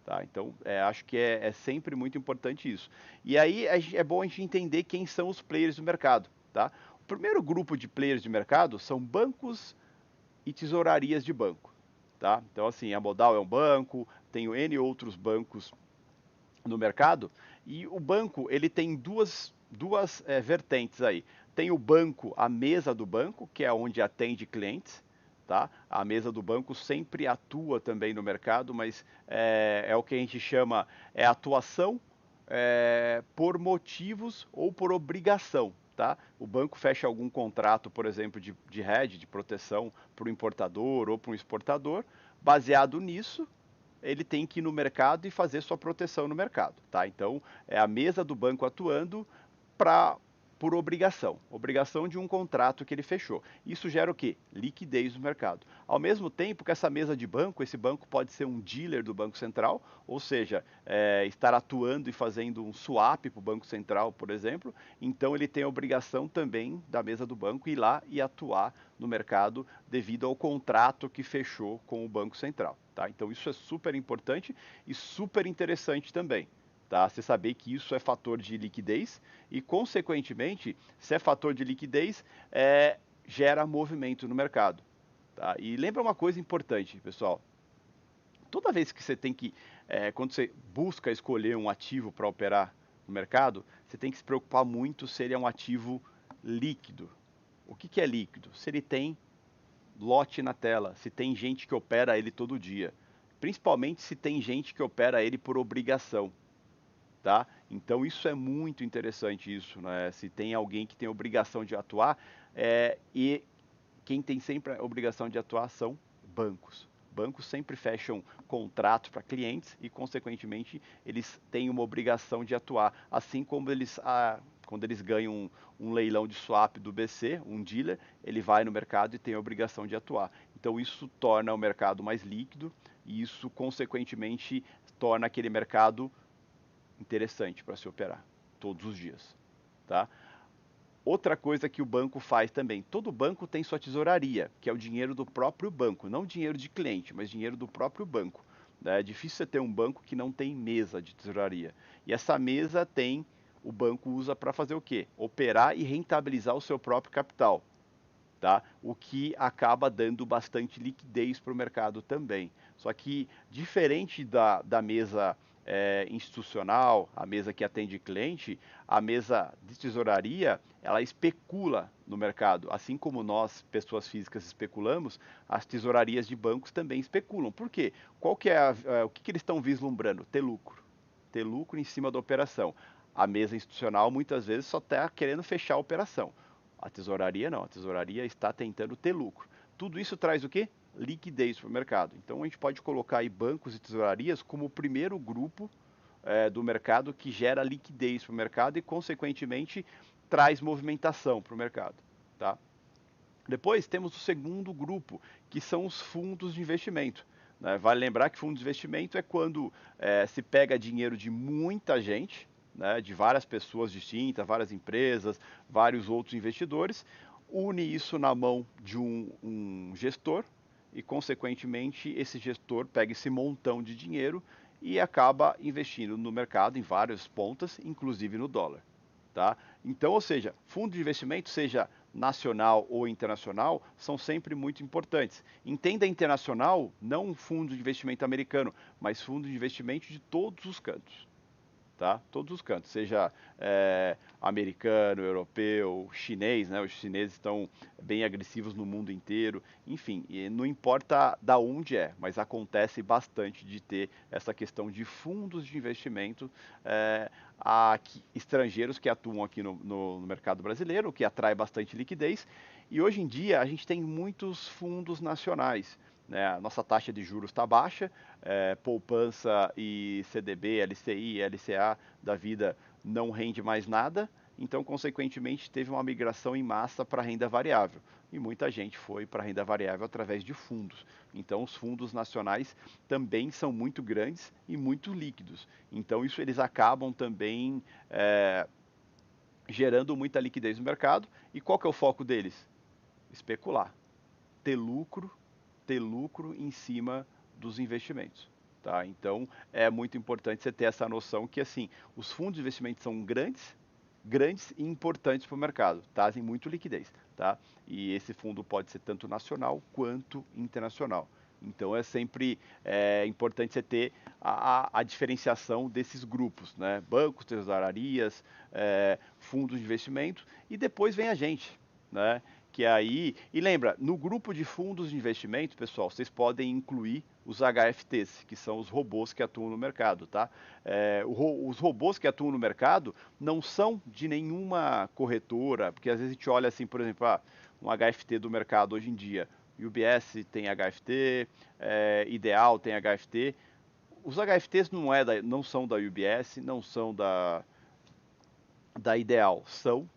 Tá? Então acho que é sempre muito importante isso. E aí é bom a gente entender quem são os players do mercado. Tá? O primeiro grupo de players de mercado são bancos e tesourarias de banco. Tá? Então assim, a Modal é um banco, tenho N outros bancos no mercado, e o banco ele tem duas vertentes aí. Tem o banco, a mesa do banco, que é onde atende clientes, tá? A mesa do banco sempre atua também no mercado, mas é o que a gente chama atuação por motivos ou por obrigação, tá? O banco fecha algum contrato, por exemplo, de hedge, de proteção para o importador ou para o exportador. Baseado nisso, ele tem que ir no mercado e fazer sua proteção no mercado, tá? Então, é a mesa do banco atuando para por obrigação de um contrato que ele fechou. Isso gera o quê? Liquidez no mercado. Ao mesmo tempo que essa mesa de banco, esse banco pode ser um dealer do Banco Central, ou seja, estar atuando e fazendo um swap para o Banco Central, por exemplo. Então ele tem a obrigação também da mesa do banco ir lá e atuar no mercado devido ao contrato que fechou com o Banco Central. Tá? Então isso é super importante e super interessante também. Tá? Você saber que isso é fator de liquidez e, consequentemente, se é fator de liquidez, gera movimento no mercado. Tá? E lembra uma coisa importante, pessoal. Toda vez que você tem que, quando você busca escolher um ativo para operar no mercado, você tem que se preocupar muito se ele é um ativo líquido. O que é líquido? Se ele tem lote na tela, se tem gente que opera ele todo dia. Principalmente se tem gente que opera ele por obrigação. Tá? Então isso é muito interessante isso, né? Se tem alguém que tem obrigação de atuar, e quem tem sempre a obrigação de atuar são bancos. Bancos sempre fecham contratos para clientes e, consequentemente, eles têm uma obrigação de atuar. Assim como quando eles ganham um leilão de swap do BC, um dealer, ele vai no mercado e tem a obrigação de atuar. Então isso torna o mercado mais líquido e isso, consequentemente, torna aquele mercado interessante para se operar todos os dias, tá? Outra coisa que o banco faz também, todo banco tem sua tesouraria, que é o dinheiro do próprio banco, não dinheiro de cliente, mas dinheiro do próprio banco. Né? É difícil você ter um banco que não tem mesa de tesouraria. E essa mesa o banco usa para fazer o quê? Operar e rentabilizar o seu próprio capital. Tá? O que acaba dando bastante liquidez para o mercado também. Só que, diferente da mesa institucional, a mesa que atende cliente, a mesa de tesouraria, ela especula no mercado. Assim como nós, pessoas físicas, especulamos, as tesourarias de bancos também especulam. Por quê? O que eles estão vislumbrando? Ter lucro. Ter lucro em cima da operação. A mesa institucional, muitas vezes, só está querendo fechar a operação. A tesouraria não, a tesouraria está tentando ter lucro. Tudo isso traz o quê? Liquidez para o mercado. Então a gente pode colocar aí bancos e tesourarias como o primeiro grupo do mercado que gera liquidez para o mercado e, consequentemente, traz movimentação para o mercado. Tá? Depois temos o segundo grupo, que são os fundos de investimento. Né? Vale lembrar que fundo de investimento é quando se pega dinheiro de muita gente, né, de várias pessoas distintas, várias empresas, vários outros investidores, une isso na mão de um gestor e, consequentemente, esse gestor pega esse montão de dinheiro e acaba investindo no mercado em várias pontas, inclusive no dólar. Tá? Então, ou seja, fundo de investimento, seja nacional ou internacional, são sempre muito importantes. Entenda internacional, não um fundo de investimento americano, mas fundo de investimento de todos os cantos. Tá? Todos os cantos, seja americano, europeu, chinês, né? Os chineses estão bem agressivos no mundo inteiro, enfim, e não importa da onde mas acontece bastante de ter essa questão de fundos de investimento estrangeiros que atuam aqui no mercado brasileiro, o que atrai bastante liquidez, e hoje em dia a gente tem muitos fundos nacionais. Né? A nossa taxa de juros está baixa, poupança e CDB, LCI, LCA da vida não rende mais nada, então, consequentemente, teve uma migração em massa para a renda variável. E muita gente foi para a renda variável através de fundos. Então, os fundos nacionais também são muito grandes e muito líquidos. Então, isso eles acabam também gerando muita liquidez no mercado. E qual que é o foco deles? Especular, ter lucro em cima dos investimentos. Tá? Então é muito importante você ter essa noção que assim os fundos de investimento são grandes e importantes para o mercado, trazem muito liquidez. Tá? E esse fundo pode ser tanto nacional quanto internacional. Então é sempre importante você ter a diferenciação desses grupos, né? Bancos, tesourarias, fundos de investimento e depois vem a gente, né? Que aí, e lembra, no grupo de fundos de investimento, pessoal, vocês podem incluir os HFTs, que são os robôs que atuam no mercado, tá? Os robôs que atuam no mercado não são de nenhuma corretora, porque às vezes a gente olha assim, por exemplo, um HFT do mercado hoje em dia, UBS tem HFT, Ideal tem HFT. Os HFTs não são da UBS, não são da Ideal, são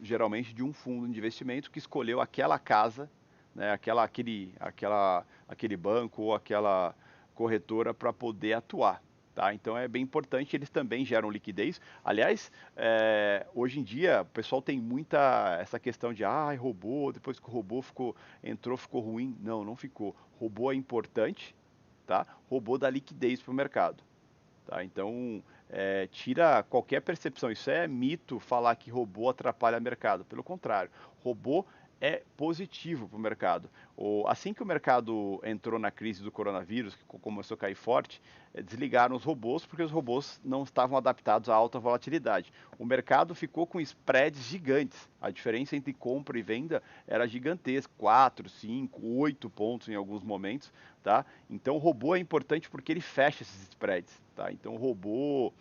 geralmente de um fundo de investimento que escolheu aquela casa, né, aquele banco ou aquela corretora para poder atuar. Tá? Então é bem importante, eles também geram liquidez. Aliás, hoje em dia o pessoal tem muita essa questão de robô, depois que o robô entrou, ficou ruim. Não, não ficou. Robô é importante, tá? Robô dá liquidez para o mercado. Tá? Então, tira qualquer percepção. Isso é mito falar que robô atrapalha o mercado. Pelo contrário, robô é positivo para o mercado. Assim que o mercado entrou na crise do coronavírus, que começou a cair forte, desligaram os robôs porque os robôs não estavam adaptados à alta volatilidade. O mercado ficou com spreads gigantes. A diferença entre compra e venda era gigantesca, 4, 5, 8 pontos em alguns momentos. Tá? Então o robô é importante porque ele fecha esses spreads. Tá? Então o robô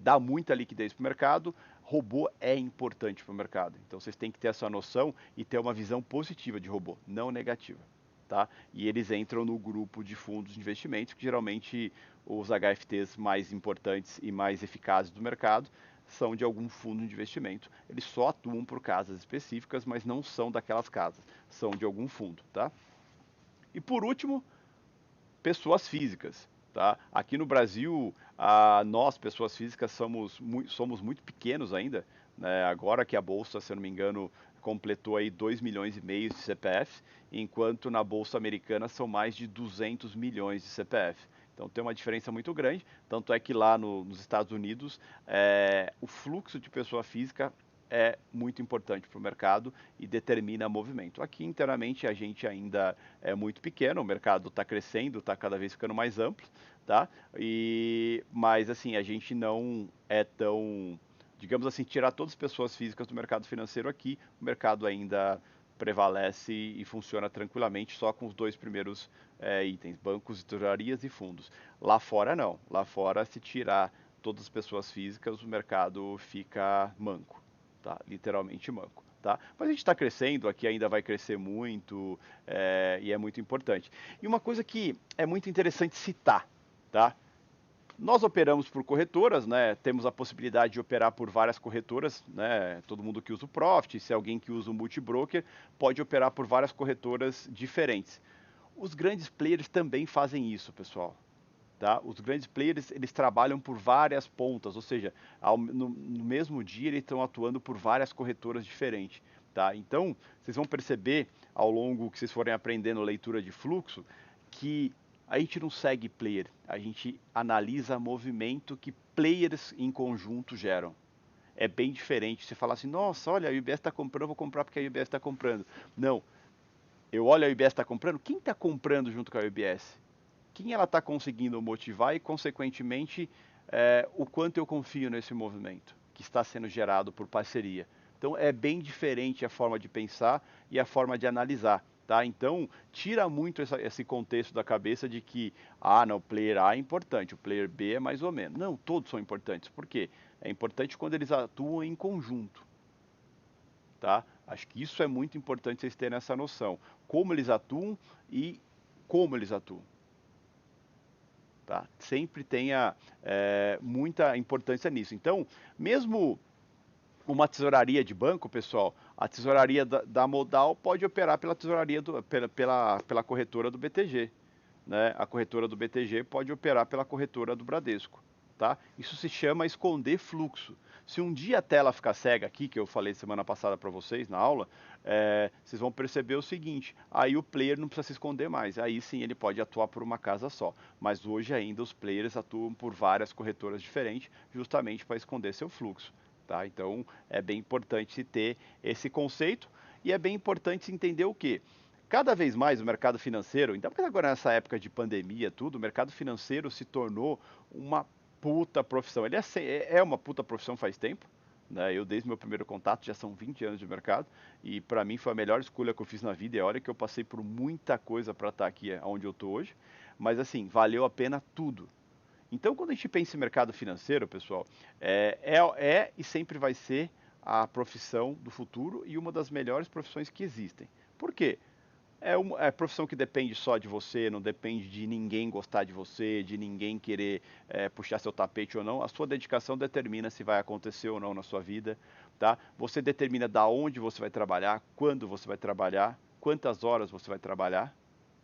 dá muita liquidez para o mercado, robô é importante para o mercado. Então vocês têm que ter essa noção e ter uma visão positiva de robô, não negativa. Tá? E eles entram no grupo de fundos de investimentos, que geralmente os HFTs mais importantes e mais eficazes do mercado são de algum fundo de investimento. Eles só atuam por casas específicas, mas não são daquelas casas, são de algum fundo. Tá? E por último, pessoas físicas. Tá? Aqui no Brasil, nós, pessoas físicas, somos muito pequenos ainda. Né? Agora que a Bolsa, se eu não me engano, completou aí 2 milhões e meio de CPF, enquanto na Bolsa Americana são mais de 200 milhões de CPF. Então tem uma diferença muito grande, tanto é que lá nos Estados Unidos o fluxo de pessoa física é muito importante para o mercado e determina movimento. Aqui internamente a gente ainda é muito pequeno, o mercado está crescendo, está cada vez ficando mais amplo, tá? Mas assim, a gente não é tão, digamos assim, tirar todas as pessoas físicas do mercado financeiro aqui, o mercado ainda prevalece e funciona tranquilamente só com os dois primeiros itens, bancos, tesourarias e fundos. Lá fora não, lá fora se tirar todas as pessoas físicas, o mercado fica manco, tá? Literalmente manco. Tá? Mas a gente está crescendo, aqui ainda vai crescer muito e é muito importante. E uma coisa que é muito interessante citar, tá? Nós operamos por corretoras, né? Temos a possibilidade de operar por várias corretoras, né? Todo mundo que usa o Profit, se alguém que usa o multibroker, pode operar por várias corretoras diferentes. Os grandes players também fazem isso, pessoal. Tá? Os grandes players eles trabalham por várias pontas, ou seja, no mesmo dia eles estão atuando por várias corretoras diferentes. Tá? Então, vocês vão perceber ao longo que vocês forem aprendendo leitura de fluxo que a gente não segue player, a gente analisa movimento que players em conjunto geram. É bem diferente você falar assim, nossa, olha, a UBS está comprando, eu vou comprar porque a UBS está comprando. Não, eu olho a UBS está comprando, quem está comprando junto com a UBS? Quem ela está conseguindo motivar e, consequentemente, o quanto eu confio nesse movimento que está sendo gerado por parceria. Então, é bem diferente a forma de pensar e a forma de analisar. Tá? Então, tira muito esse contexto da cabeça de que, não, o player A é importante, o player B é mais ou menos. Não, todos são importantes. Por quê? É importante quando eles atuam em conjunto. Tá? Acho que isso é muito importante vocês terem essa noção. Como eles atuam e como eles atuam. Tá? Sempre tenha muita importância nisso. Então, mesmo uma tesouraria de banco, pessoal, a tesouraria da Modal pode operar pela tesouraria pela corretora do BTG. Né? A corretora do BTG pode operar pela corretora do Bradesco. Tá? Isso se chama esconder fluxo. Se um dia a tela ficar cega aqui, que eu falei semana passada para vocês na aula, vocês vão perceber o seguinte, aí o player não precisa se esconder mais, aí sim ele pode atuar por uma casa só. Mas hoje ainda os players atuam por várias corretoras diferentes, justamente para esconder seu fluxo. Tá? Então é bem importante se ter esse conceito e é bem importante se entender o que? Cada vez mais o mercado financeiro, ainda mais agora nessa época de pandemia, tudo, o mercado financeiro se tornou uma puta profissão. Ele é uma puta profissão faz tempo, né? Eu, desde meu primeiro contato, já são 20 anos de mercado, e para mim foi a melhor escolha que eu fiz na vida. E olha que eu passei por muita coisa para estar aqui onde eu estou hoje, mas assim, valeu a pena tudo. Então, quando a gente pensa em mercado financeiro, pessoal, e sempre vai ser a profissão do futuro e uma das melhores profissões que existem. Por quê? É profissão que depende só de você, não depende de ninguém gostar de você, de ninguém querer puxar seu tapete ou não. A sua dedicação determina se vai acontecer ou não na sua vida, tá? Você determina da onde você vai trabalhar, quando você vai trabalhar, quantas horas você vai trabalhar,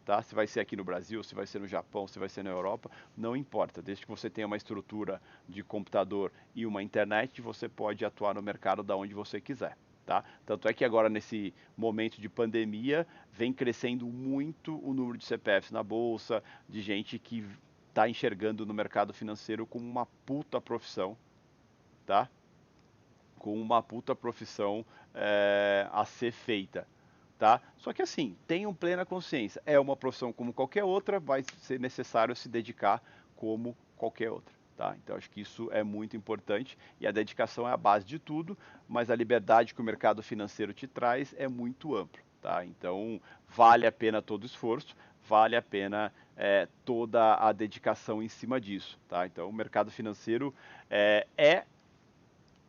tá? Se vai ser aqui no Brasil, se vai ser no Japão, se vai ser na Europa, não importa. Desde que você tenha uma estrutura de computador e uma internet, você pode atuar no mercado da onde você quiser. Tá? Tanto é que agora, nesse momento de pandemia, vem crescendo muito o número de CPFs na bolsa, de gente que está enxergando no mercado financeiro como uma puta profissão, tá? Com uma puta profissão a ser feita, tá? Só que assim, tenham plena consciência, é uma profissão como qualquer outra, vai ser necessário se dedicar como qualquer outra, tá? Então acho que isso é muito importante e a dedicação é a base de tudo, mas a liberdade que o mercado financeiro te traz é muito amplo, tá? Então vale a pena todo o esforço, vale a pena toda a dedicação em cima disso, tá? Então o mercado financeiro é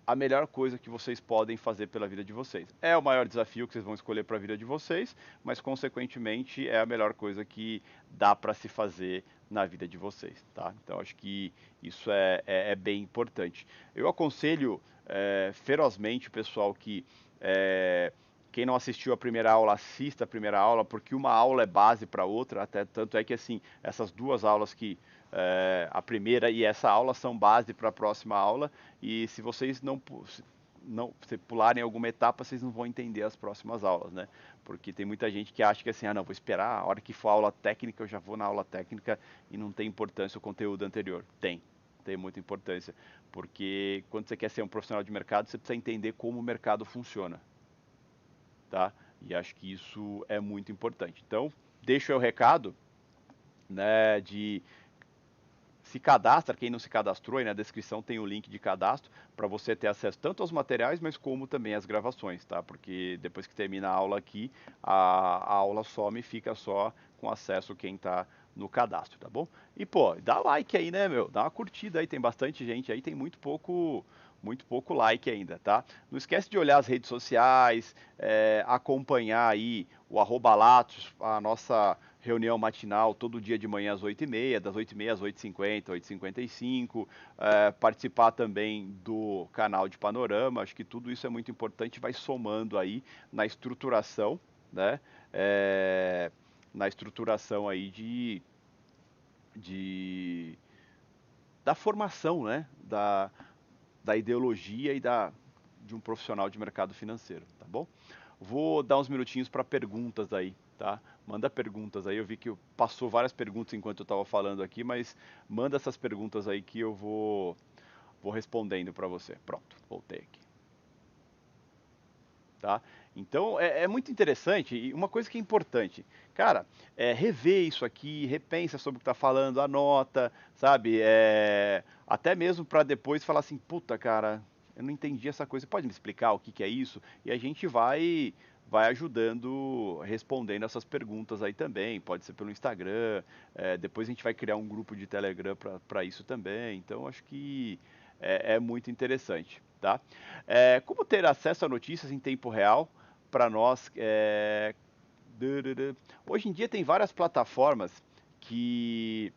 a melhor coisa que vocês podem fazer pela vida de vocês. É o maior desafio que vocês vão escolher para a vida de vocês, mas consequentemente é a melhor coisa que dá para se fazer na vida de vocês, tá? Então acho que isso é bem importante. Eu aconselho ferozmente o pessoal que quem não assistiu a primeira aula, assista a primeira aula, porque uma aula é base para outra, até tanto é que assim, essas duas aulas que a primeira e essa aula são base para a próxima aula, e se vocês se pularem alguma etapa, vocês não vão entender as próximas aulas, né? Porque tem muita gente que acha que assim, não, vou esperar, a hora que for a aula técnica, eu já vou na aula técnica e não tem importância o conteúdo anterior. Tem muita importância, porque quando você quer ser um profissional de mercado, você precisa entender como o mercado funciona, tá? E acho que isso é muito importante. Então, deixo aí o recado, né, de se cadastra, quem não se cadastrou, aí na descrição tem o link de cadastro para você ter acesso tanto aos materiais, mas como também às gravações, tá? Porque depois que termina a aula aqui, a aula some e fica só com acesso quem está no cadastro, tá bom? E pô, dá like aí, né, meu? Dá uma curtida aí, tem bastante gente aí, tem muito pouco like ainda, tá? Não esquece de olhar as redes sociais, acompanhar aí o @Latos, a nossa reunião matinal todo dia de manhã às 8h30, das 8h30 às 8h50, 8h55, participar também do canal de Panorama, acho que tudo isso é muito importante, vai somando aí na estruturação, né? É, na estruturação aí de da formação, né? Da ideologia de um profissional de mercado financeiro, tá bom? Vou dar uns minutinhos para perguntas aí, tá? Manda perguntas aí. Eu vi que passou várias perguntas enquanto eu estava falando aqui, mas manda essas perguntas aí que eu vou respondendo para você. Pronto, voltei aqui, tá? Então é muito interessante e uma coisa que é importante, cara, rever isso aqui, repensa sobre o que está falando, anota, sabe? Até mesmo para depois falar assim, puta, cara, eu não entendi essa coisa, pode me explicar o que que é isso? E a gente vai ajudando, respondendo essas perguntas aí também, pode ser pelo Instagram, depois a gente vai criar um grupo de Telegram para isso também, então acho que é muito interessante, tá? Como ter acesso a notícias em tempo real para nós? Hoje em dia tem várias plataformas que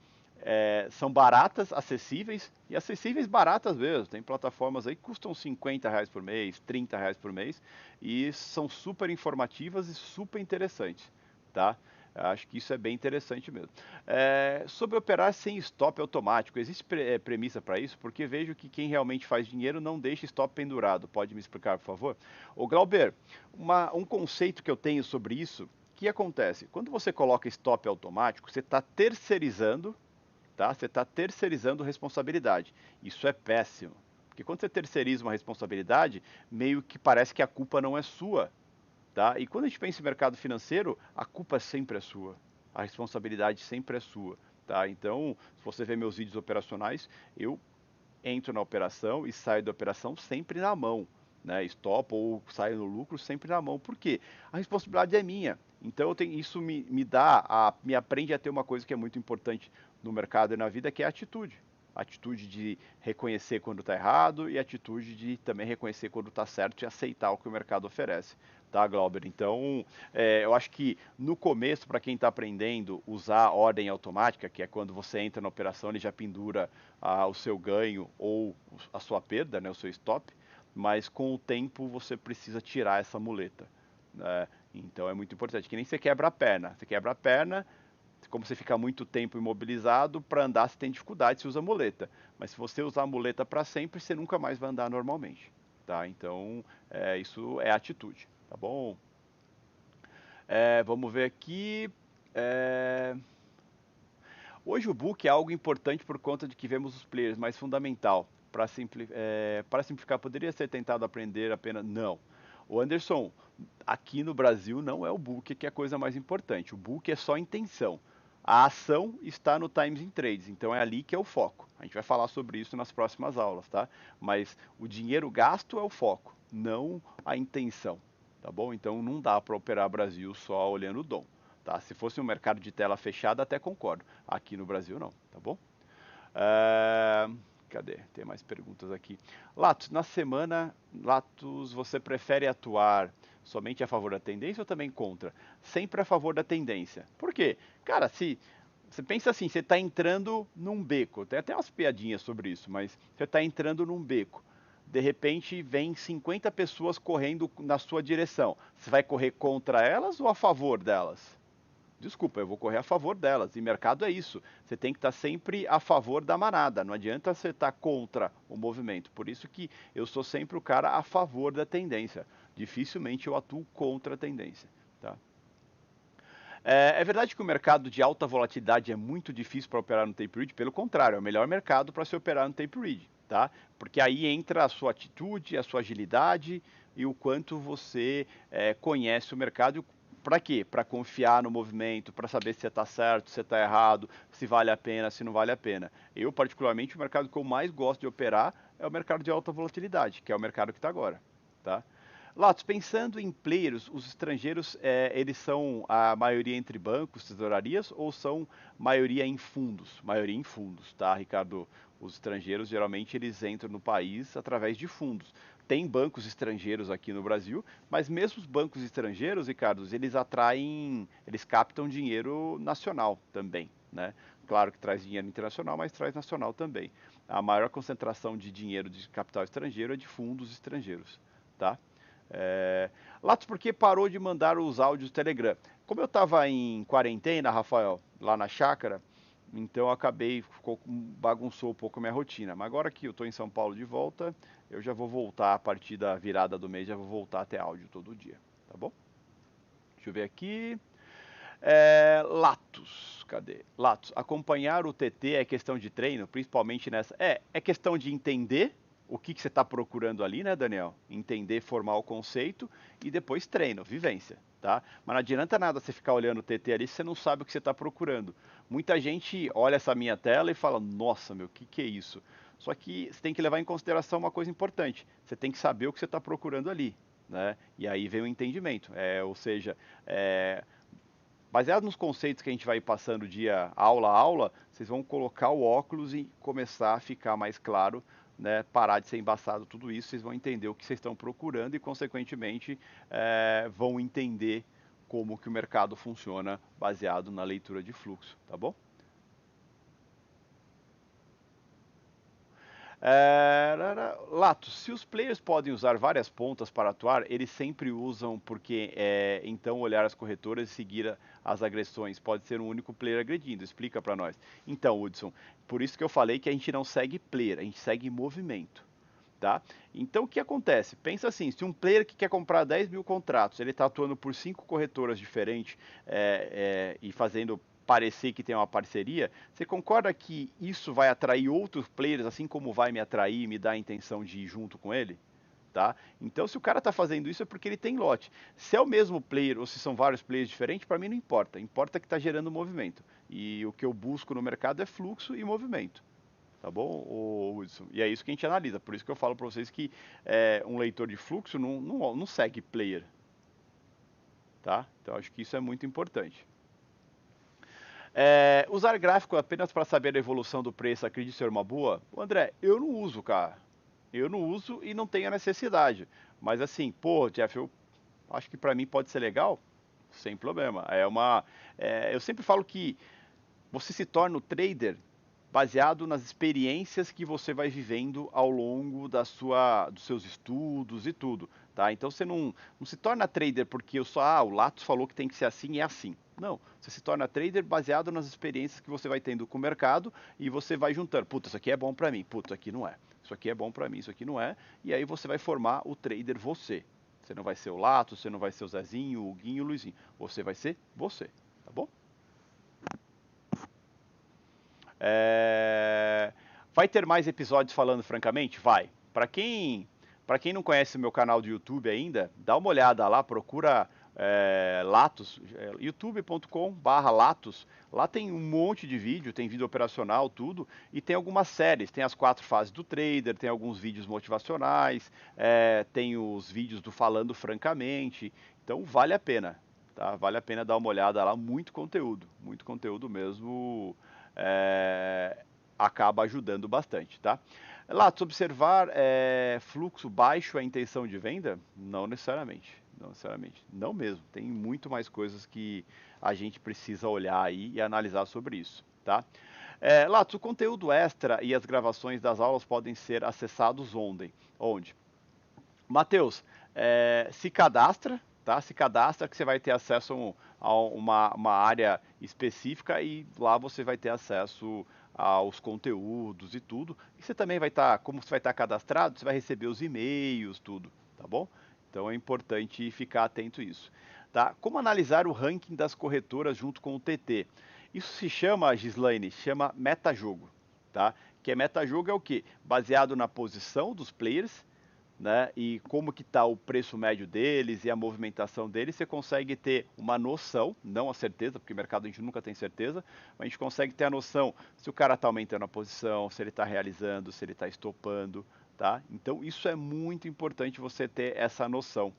são baratas, acessíveis e acessíveis baratas mesmo. Tem plataformas aí que custam R$ 50 por mês, R$ 30 por mês e são super informativas e super interessantes, tá? Acho que isso é bem interessante mesmo. Sobre operar sem stop automático, existe premissa para isso? Porque vejo que quem realmente faz dinheiro não deixa stop pendurado. Pode me explicar, por favor? Ô Glauber, um conceito que eu tenho sobre isso, o que acontece? Quando você coloca stop automático, você está terceirizando, tá? Você está terceirizando responsabilidade. Isso é péssimo. Porque quando você terceiriza uma responsabilidade, meio que parece que a culpa não é sua, tá? E quando a gente pensa em mercado financeiro, a culpa sempre é sua, a responsabilidade sempre é sua, tá? Então, se você ver meus vídeos operacionais, eu entro na operação e saio da operação sempre na mão, né? Stop ou saio no lucro sempre na mão. Por quê? A responsabilidade é minha. Então isso me aprende a ter uma coisa que é muito importante no mercado e na vida, que é a atitude. A atitude de reconhecer quando está errado e a atitude de também reconhecer quando está certo e aceitar o que o mercado oferece. Tá, Glauber? Então, eu acho que no começo, para quem está aprendendo, usar ordem automática, que é quando você entra na operação, ele já pendura o seu ganho ou a sua perda, né, o seu stop, mas com o tempo você precisa tirar essa muleta, né? Então é muito importante, que nem você quebra a perna. Você quebra a perna, como você fica muito tempo imobilizado, para andar você tem dificuldade, você usa muleta. Mas se você usar a muleta para sempre, você nunca mais vai andar normalmente. Tá? Então, isso é atitude. Tá bom? Vamos ver aqui. É, Hoje o book é algo importante por conta de que vemos os players, mas fundamental. Para simplificar, poderia ser tentado aprender apenas. Não. O Anderson, aqui no Brasil não é o book que é a coisa mais importante. O book é só intenção. A ação está no Times in Trades, então é ali que é o foco. A gente vai falar sobre isso nas próximas aulas, tá? Mas o dinheiro gasto é o foco, não a intenção, tá bom? Então não dá para operar Brasil só olhando o DOM, tá? Se fosse um mercado de tela fechada, até concordo. Aqui no Brasil não, tá bom? É, Cadê? Tem mais perguntas aqui. Latos, na semana, Latos, você prefere atuar somente a favor da tendência ou também contra? Sempre a favor da tendência. Por quê? Cara, se você pensa assim, você está entrando num beco, tem até umas piadinhas sobre isso, mas você está entrando num beco. De repente vem 50 pessoas correndo na sua direção. Você vai correr contra elas ou a favor delas? Desculpa, eu vou correr a favor delas. E mercado é isso. Você tem que estar sempre a favor da manada. Não adianta você estar contra o movimento. Por isso que eu sou sempre o cara a favor da tendência. Dificilmente eu atuo contra a tendência. Tá? É verdade que o mercado de alta volatilidade é muito difícil para operar no tape read. Pelo contrário, é o melhor mercado para se operar no tape read. Tá? Porque aí entra a sua atitude, a sua agilidade e o quanto você conhece o mercado. Para quê? Para confiar no movimento, para saber se você está certo, se está errado, se vale a pena, se não vale a pena. Eu, particularmente, o mercado que eu mais gosto de operar é o mercado de alta volatilidade, que é o mercado que está agora. Tá? Latos, pensando em players, os estrangeiros, eles são a maioria entre bancos, tesourarias, ou são maioria em fundos? Maioria em fundos, tá, Ricardo? Os estrangeiros, geralmente, eles entram no país através de fundos. Tem bancos estrangeiros aqui no Brasil, mas mesmo os bancos estrangeiros, Ricardo, eles captam dinheiro nacional também, né? Claro que traz dinheiro internacional, mas traz nacional também. A maior concentração de dinheiro de capital estrangeiro é de fundos estrangeiros, tá? É... Latos, por que parou de mandar os áudios do Telegram? Como eu estava em quarentena, Rafael, lá na chácara, então eu acabei, bagunçou um pouco a minha rotina. Mas agora que eu estou em São Paulo de volta, eu já vou voltar a partir da virada do mês, já vou voltar a ter áudio todo dia, tá bom? Deixa eu ver aqui. Latos, cadê? Latos, acompanhar o TT é questão de treino, principalmente nessa. É questão de entender o que você está procurando ali, né, Daniel? Entender, formar o conceito e depois treino, vivência, tá? Mas não adianta nada você ficar olhando o TT ali se você não sabe o que você está procurando. Muita gente olha essa minha tela e fala, nossa, meu, o que é isso? Só que você tem que levar em consideração uma coisa importante. Você tem que saber o que você está procurando ali, né? E aí vem o entendimento. Ou seja, baseado nos conceitos que a gente vai passando dia aula a aula, vocês vão colocar o óculos e começar a ficar mais claro, né? Parar de ser embaçado tudo isso, vocês vão entender o que vocês estão procurando e, consequentemente, vão entender como que o mercado funciona baseado na leitura de fluxo, tá bom? Lato, se os players podem usar várias pontas para atuar, eles sempre usam porque então olhar as corretoras e seguir as agressões. Pode ser um único player agredindo. Explica para nós. Então, Hudson, por isso que eu falei que a gente não segue player, a gente segue movimento. Tá? Então o que acontece? Pensa assim, se um player que quer comprar 10 mil contratos, ele está atuando por 5 corretoras diferentes e fazendo parecer que tem uma parceria, você concorda que isso vai atrair outros players, assim como vai me atrair e me dar a intenção de ir junto com ele? Tá? Então, se o cara está fazendo isso é porque ele tem lote. Se é o mesmo player ou se são vários players diferentes, para mim não importa. Importa que está gerando movimento. E o que eu busco no mercado é fluxo e movimento. tá bom, Hudson? E é isso que a gente analisa, por isso que eu falo para vocês que um leitor de fluxo não segue player, tá? Então acho que isso é muito importante. Usar gráfico apenas para saber a evolução do preço, acredito ser uma boa? André, eu não uso, cara. Eu não uso e não tenho a necessidade. Mas assim, pô, Jeff, eu acho que para mim pode ser legal, sem problema. Eu sempre falo que você se torna o trader baseado nas experiências que você vai vivendo ao longo dos seus estudos e tudo, tá? Então você não se torna trader porque o Lattes falou que tem que ser assim e é assim. Não, você se torna trader baseado nas experiências que você vai tendo com o mercado e você vai juntando. Puta, isso aqui é bom para mim. Puta, isso aqui não é. Isso aqui é bom para mim, isso aqui não é. E aí você vai formar o trader você. Você não vai ser o Lato, você não vai ser o Zezinho, o Guinho, o Luizinho. Você vai ser você, tá bom? Vai ter mais episódios falando francamente? Vai. Para quem não conhece o meu canal do YouTube ainda, dá uma olhada lá, procura Latos, youtube.com/Latos. Lá tem um monte de vídeo, tem vídeo operacional, tudo, e tem algumas séries. Tem as 4 fases do trader, tem alguns vídeos motivacionais, tem os vídeos do Falando Francamente. Então vale a pena, tá? Vale a pena dar uma olhada lá, muito conteúdo mesmo acaba ajudando bastante, tá? Latos, observar fluxo baixo é intenção de venda? Não necessariamente, não necessariamente, não mesmo. Tem muito mais coisas que a gente precisa olhar aí e analisar sobre isso, tá? Latos, o conteúdo extra e as gravações das aulas podem ser acessados onde? Matheus, se cadastra, tá? Se cadastra que você vai ter acesso a uma área específica e lá você vai ter acesso aos conteúdos e tudo. E você também vai estar, como você vai estar cadastrado, você vai receber os e-mails, tudo, tá bom? Então é importante ficar atento a isso. Tá? Como analisar o ranking das corretoras junto com o TT? Isso se chama, Gislaine, chama metajogo, tá? Que metajogo é o quê? Baseado na posição dos players, né, e como que está o preço médio deles e a movimentação deles, você consegue ter uma noção, não a certeza, porque o mercado a gente nunca tem certeza, mas a gente consegue ter a noção se o cara está aumentando a posição, se ele está realizando, se ele está estopando, tá? Então isso é muito importante você ter essa noção,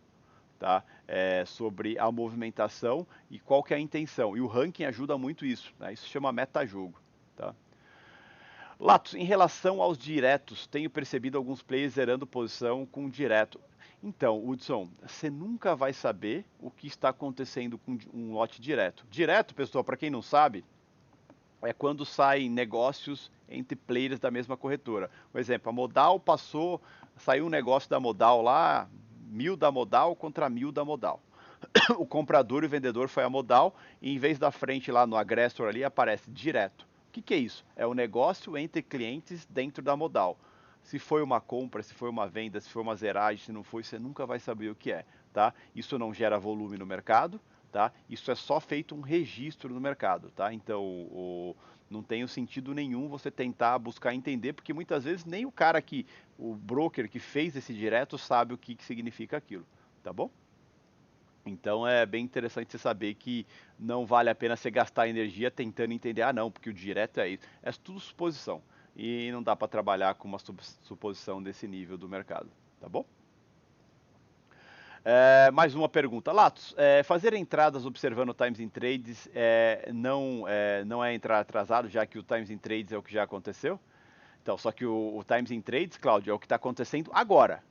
tá? Sobre a movimentação e qual que é a intenção. E o ranking ajuda muito isso, né? Isso se chama metajogo, tá? Latos, em relação aos diretos, tenho percebido alguns players zerando posição com direto. Então, Hudson, você nunca vai saber o que está acontecendo com um lote direto. Direto, pessoal, para quem não sabe, é quando saem negócios entre players da mesma corretora. Por exemplo, a Modal saiu um negócio da Modal lá, 1.000 da Modal contra 1.000 da Modal. O comprador e o vendedor foi a Modal, e em vez da frente lá no Agressor ali, aparece direto. O que é isso? É o negócio entre clientes dentro da Modal. Se foi uma compra, se foi uma venda, se foi uma zeragem, se não foi, você nunca vai saber o que é, tá? Isso não gera volume no mercado, tá? Isso é só feito um registro no mercado, tá? Então, não tem sentido nenhum você tentar buscar entender, porque muitas vezes nem o broker que fez esse direto sabe o que significa aquilo, tá bom? Então é bem interessante você saber que não vale a pena você gastar energia tentando entender, não, porque o direto é isso. É tudo suposição. E não dá para trabalhar com uma suposição desse nível do mercado, tá bom? Mais uma pergunta. Latos, fazer entradas observando o Times in Trades não é entrar atrasado, já que o Times in Trades é o que já aconteceu? Então, só que o Times in Trades, Cláudio, é o que está acontecendo agora.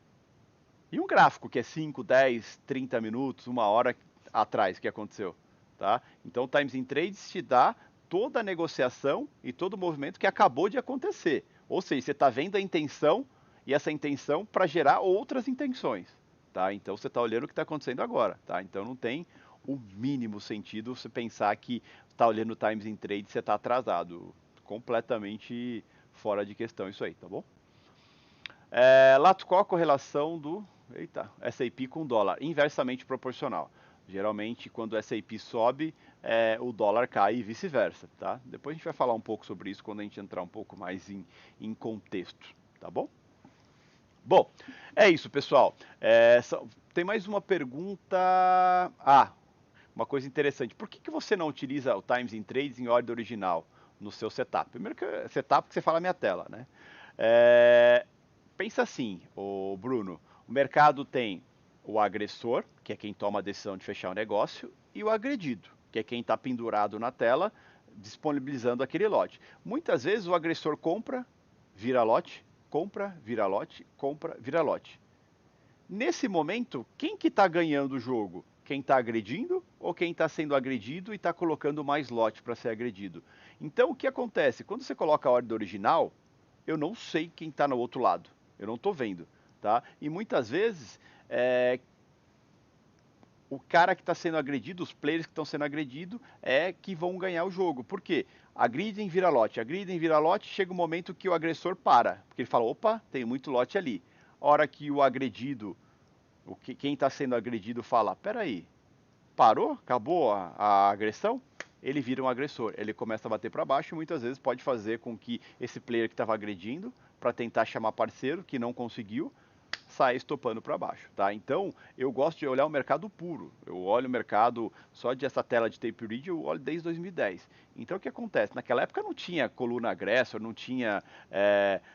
E um gráfico que é 5, 10, 30 minutos, uma hora atrás que aconteceu, tá? Então o Times in Trades te dá toda a negociação e todo o movimento que acabou de acontecer. Ou seja, você está vendo a intenção e essa intenção para gerar outras intenções, tá? Então você está olhando o que está acontecendo agora, tá? Então não tem o mínimo sentido você pensar que está olhando o Times in Trades e você está atrasado. Completamente fora de questão isso aí, tá bom? Lato, qual a correlação do S&P com o dólar? Inversamente proporcional. Geralmente, quando o S&P sobe, o dólar cai e vice-versa, tá? Depois a gente vai falar um pouco sobre isso quando a gente entrar um pouco mais em contexto, tá bom? Bom, é isso, pessoal. Tem mais uma pergunta. Uma coisa interessante. Por que você não utiliza o Times in Trades em ordem original? no seu setup. Primeiro que setup que você fala a minha tela, né? É, pensa assim, o Bruno, o mercado tem o agressor, que é quem toma a decisão de fechar o negócio, e o agredido, que é quem está pendurado na tela, disponibilizando aquele lote. Muitas vezes o agressor compra, vira lote, compra, vira lote, compra, vira lote. Nesse momento, quem que está ganhando o jogo? Quem está agredindo ou quem está sendo agredido e está colocando mais lote para ser agredido? Então, o que acontece? Quando você coloca a ordem original, eu não sei quem está no outro lado. Eu não estou vendo, tá? E muitas vezes, o cara que está sendo agredido, os players que estão sendo agredidos, é que vão ganhar o jogo. Por quê? Agridem, vira lote, chega um momento que o agressor para. Porque ele fala, opa, tem muito lote ali. A hora que o agredido, quem está sendo agredido fala, peraí, parou? Acabou a agressão? Ele vira um agressor. Ele começa a bater para baixo e muitas vezes pode fazer com que esse player que estava agredindo, para tentar chamar parceiro, que não conseguiu, saia estopando para baixo, tá? Então, eu gosto de olhar o mercado puro. Eu olho o mercado só de essa tela de tape read, eu olho desde 2010. Então, o que acontece? Naquela época não tinha coluna agressor, não tinha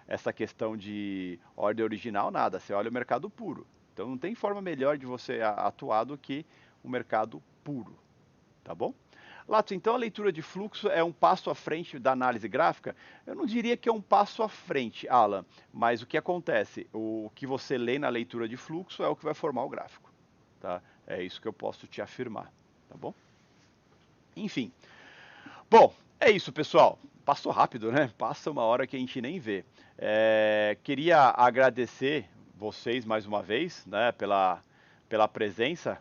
essa questão de ordem original, nada. Você olha o mercado puro. Então, não tem forma melhor de você atuar do que o mercado puro, tá bom? Lato, então a leitura de fluxo é um passo à frente da análise gráfica? Eu não diria que é um passo à frente, Alan, mas o que acontece? O que você lê na leitura de fluxo é o que vai formar o gráfico, tá? É isso que eu posso te afirmar, tá bom? Enfim. Bom, é isso, pessoal. Passou rápido, né? Passa uma hora que a gente nem vê. Queria agradecer vocês mais uma vez, né, pela presença.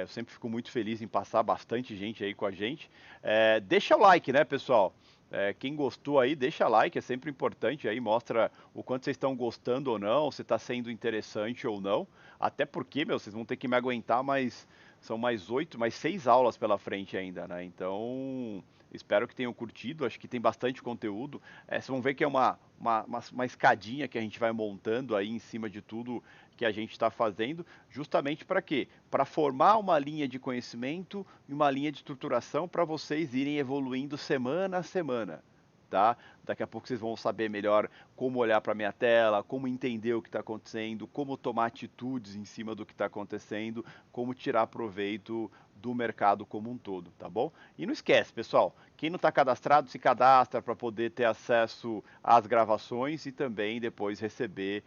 Eu sempre fico muito feliz em passar bastante gente aí com a gente. Deixa o like, né, pessoal? Quem gostou aí, deixa like, é sempre importante aí, mostra o quanto vocês estão gostando ou não, se está sendo interessante ou não. Até porque, meu, vocês vão ter que me aguentar, mas são mais 6 aulas pela frente ainda, né? Então, espero que tenham curtido, acho que tem bastante conteúdo. Vocês vão ver que é uma escadinha que a gente vai montando aí em cima de tudo que a gente está fazendo, justamente para quê? Para formar uma linha de conhecimento e uma linha de estruturação para vocês irem evoluindo semana a semana. Tá? Daqui a pouco vocês vão saber melhor como olhar para a minha tela, como entender o que está acontecendo, como tomar atitudes em cima do que está acontecendo, como tirar proveito do mercado como um todo, tá bom? E não esquece, pessoal, quem não está cadastrado, se cadastra para poder ter acesso às gravações e também depois receber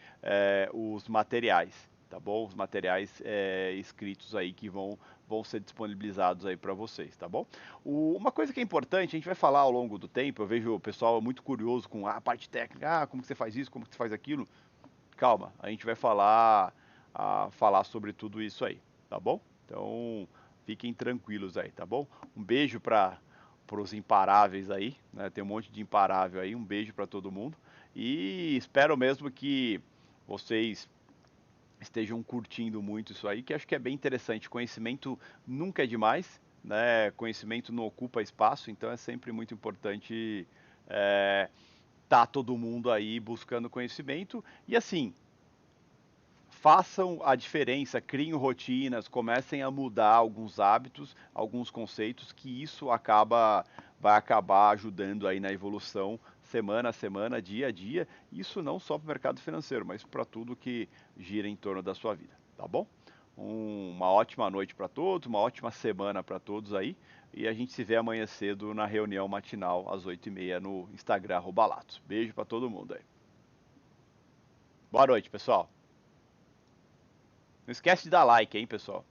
os materiais, tá bom? Os materiais escritos aí que vão ser disponibilizados aí para vocês, tá bom? Uma coisa que é importante, a gente vai falar ao longo do tempo, eu vejo o pessoal muito curioso com a parte técnica, como que você faz isso, como que você faz aquilo. Calma, a gente vai falar sobre tudo isso aí, tá bom? Então, fiquem tranquilos aí, tá bom? Um beijo para os imparáveis aí, né? Tem um monte de imparável aí, um beijo para todo mundo. E espero mesmo que vocês estejam curtindo muito isso aí, que acho que é bem interessante. Conhecimento nunca é demais, né? Conhecimento não ocupa espaço, então é sempre muito importante tá todo mundo aí buscando conhecimento. E assim, façam a diferença, criem rotinas, comecem a mudar alguns hábitos, alguns conceitos, que isso vai acabar ajudando aí na evolução semana a semana, dia a dia. Isso não só para o mercado financeiro, mas para tudo que gira em torno da sua vida, tá bom? Uma ótima noite para todos, uma ótima semana para todos aí. E a gente se vê amanhã cedo na reunião matinal às 8h30 no Instagram @Latos. Beijo para todo mundo aí. Boa noite, pessoal. Não esquece de dar like, hein, pessoal.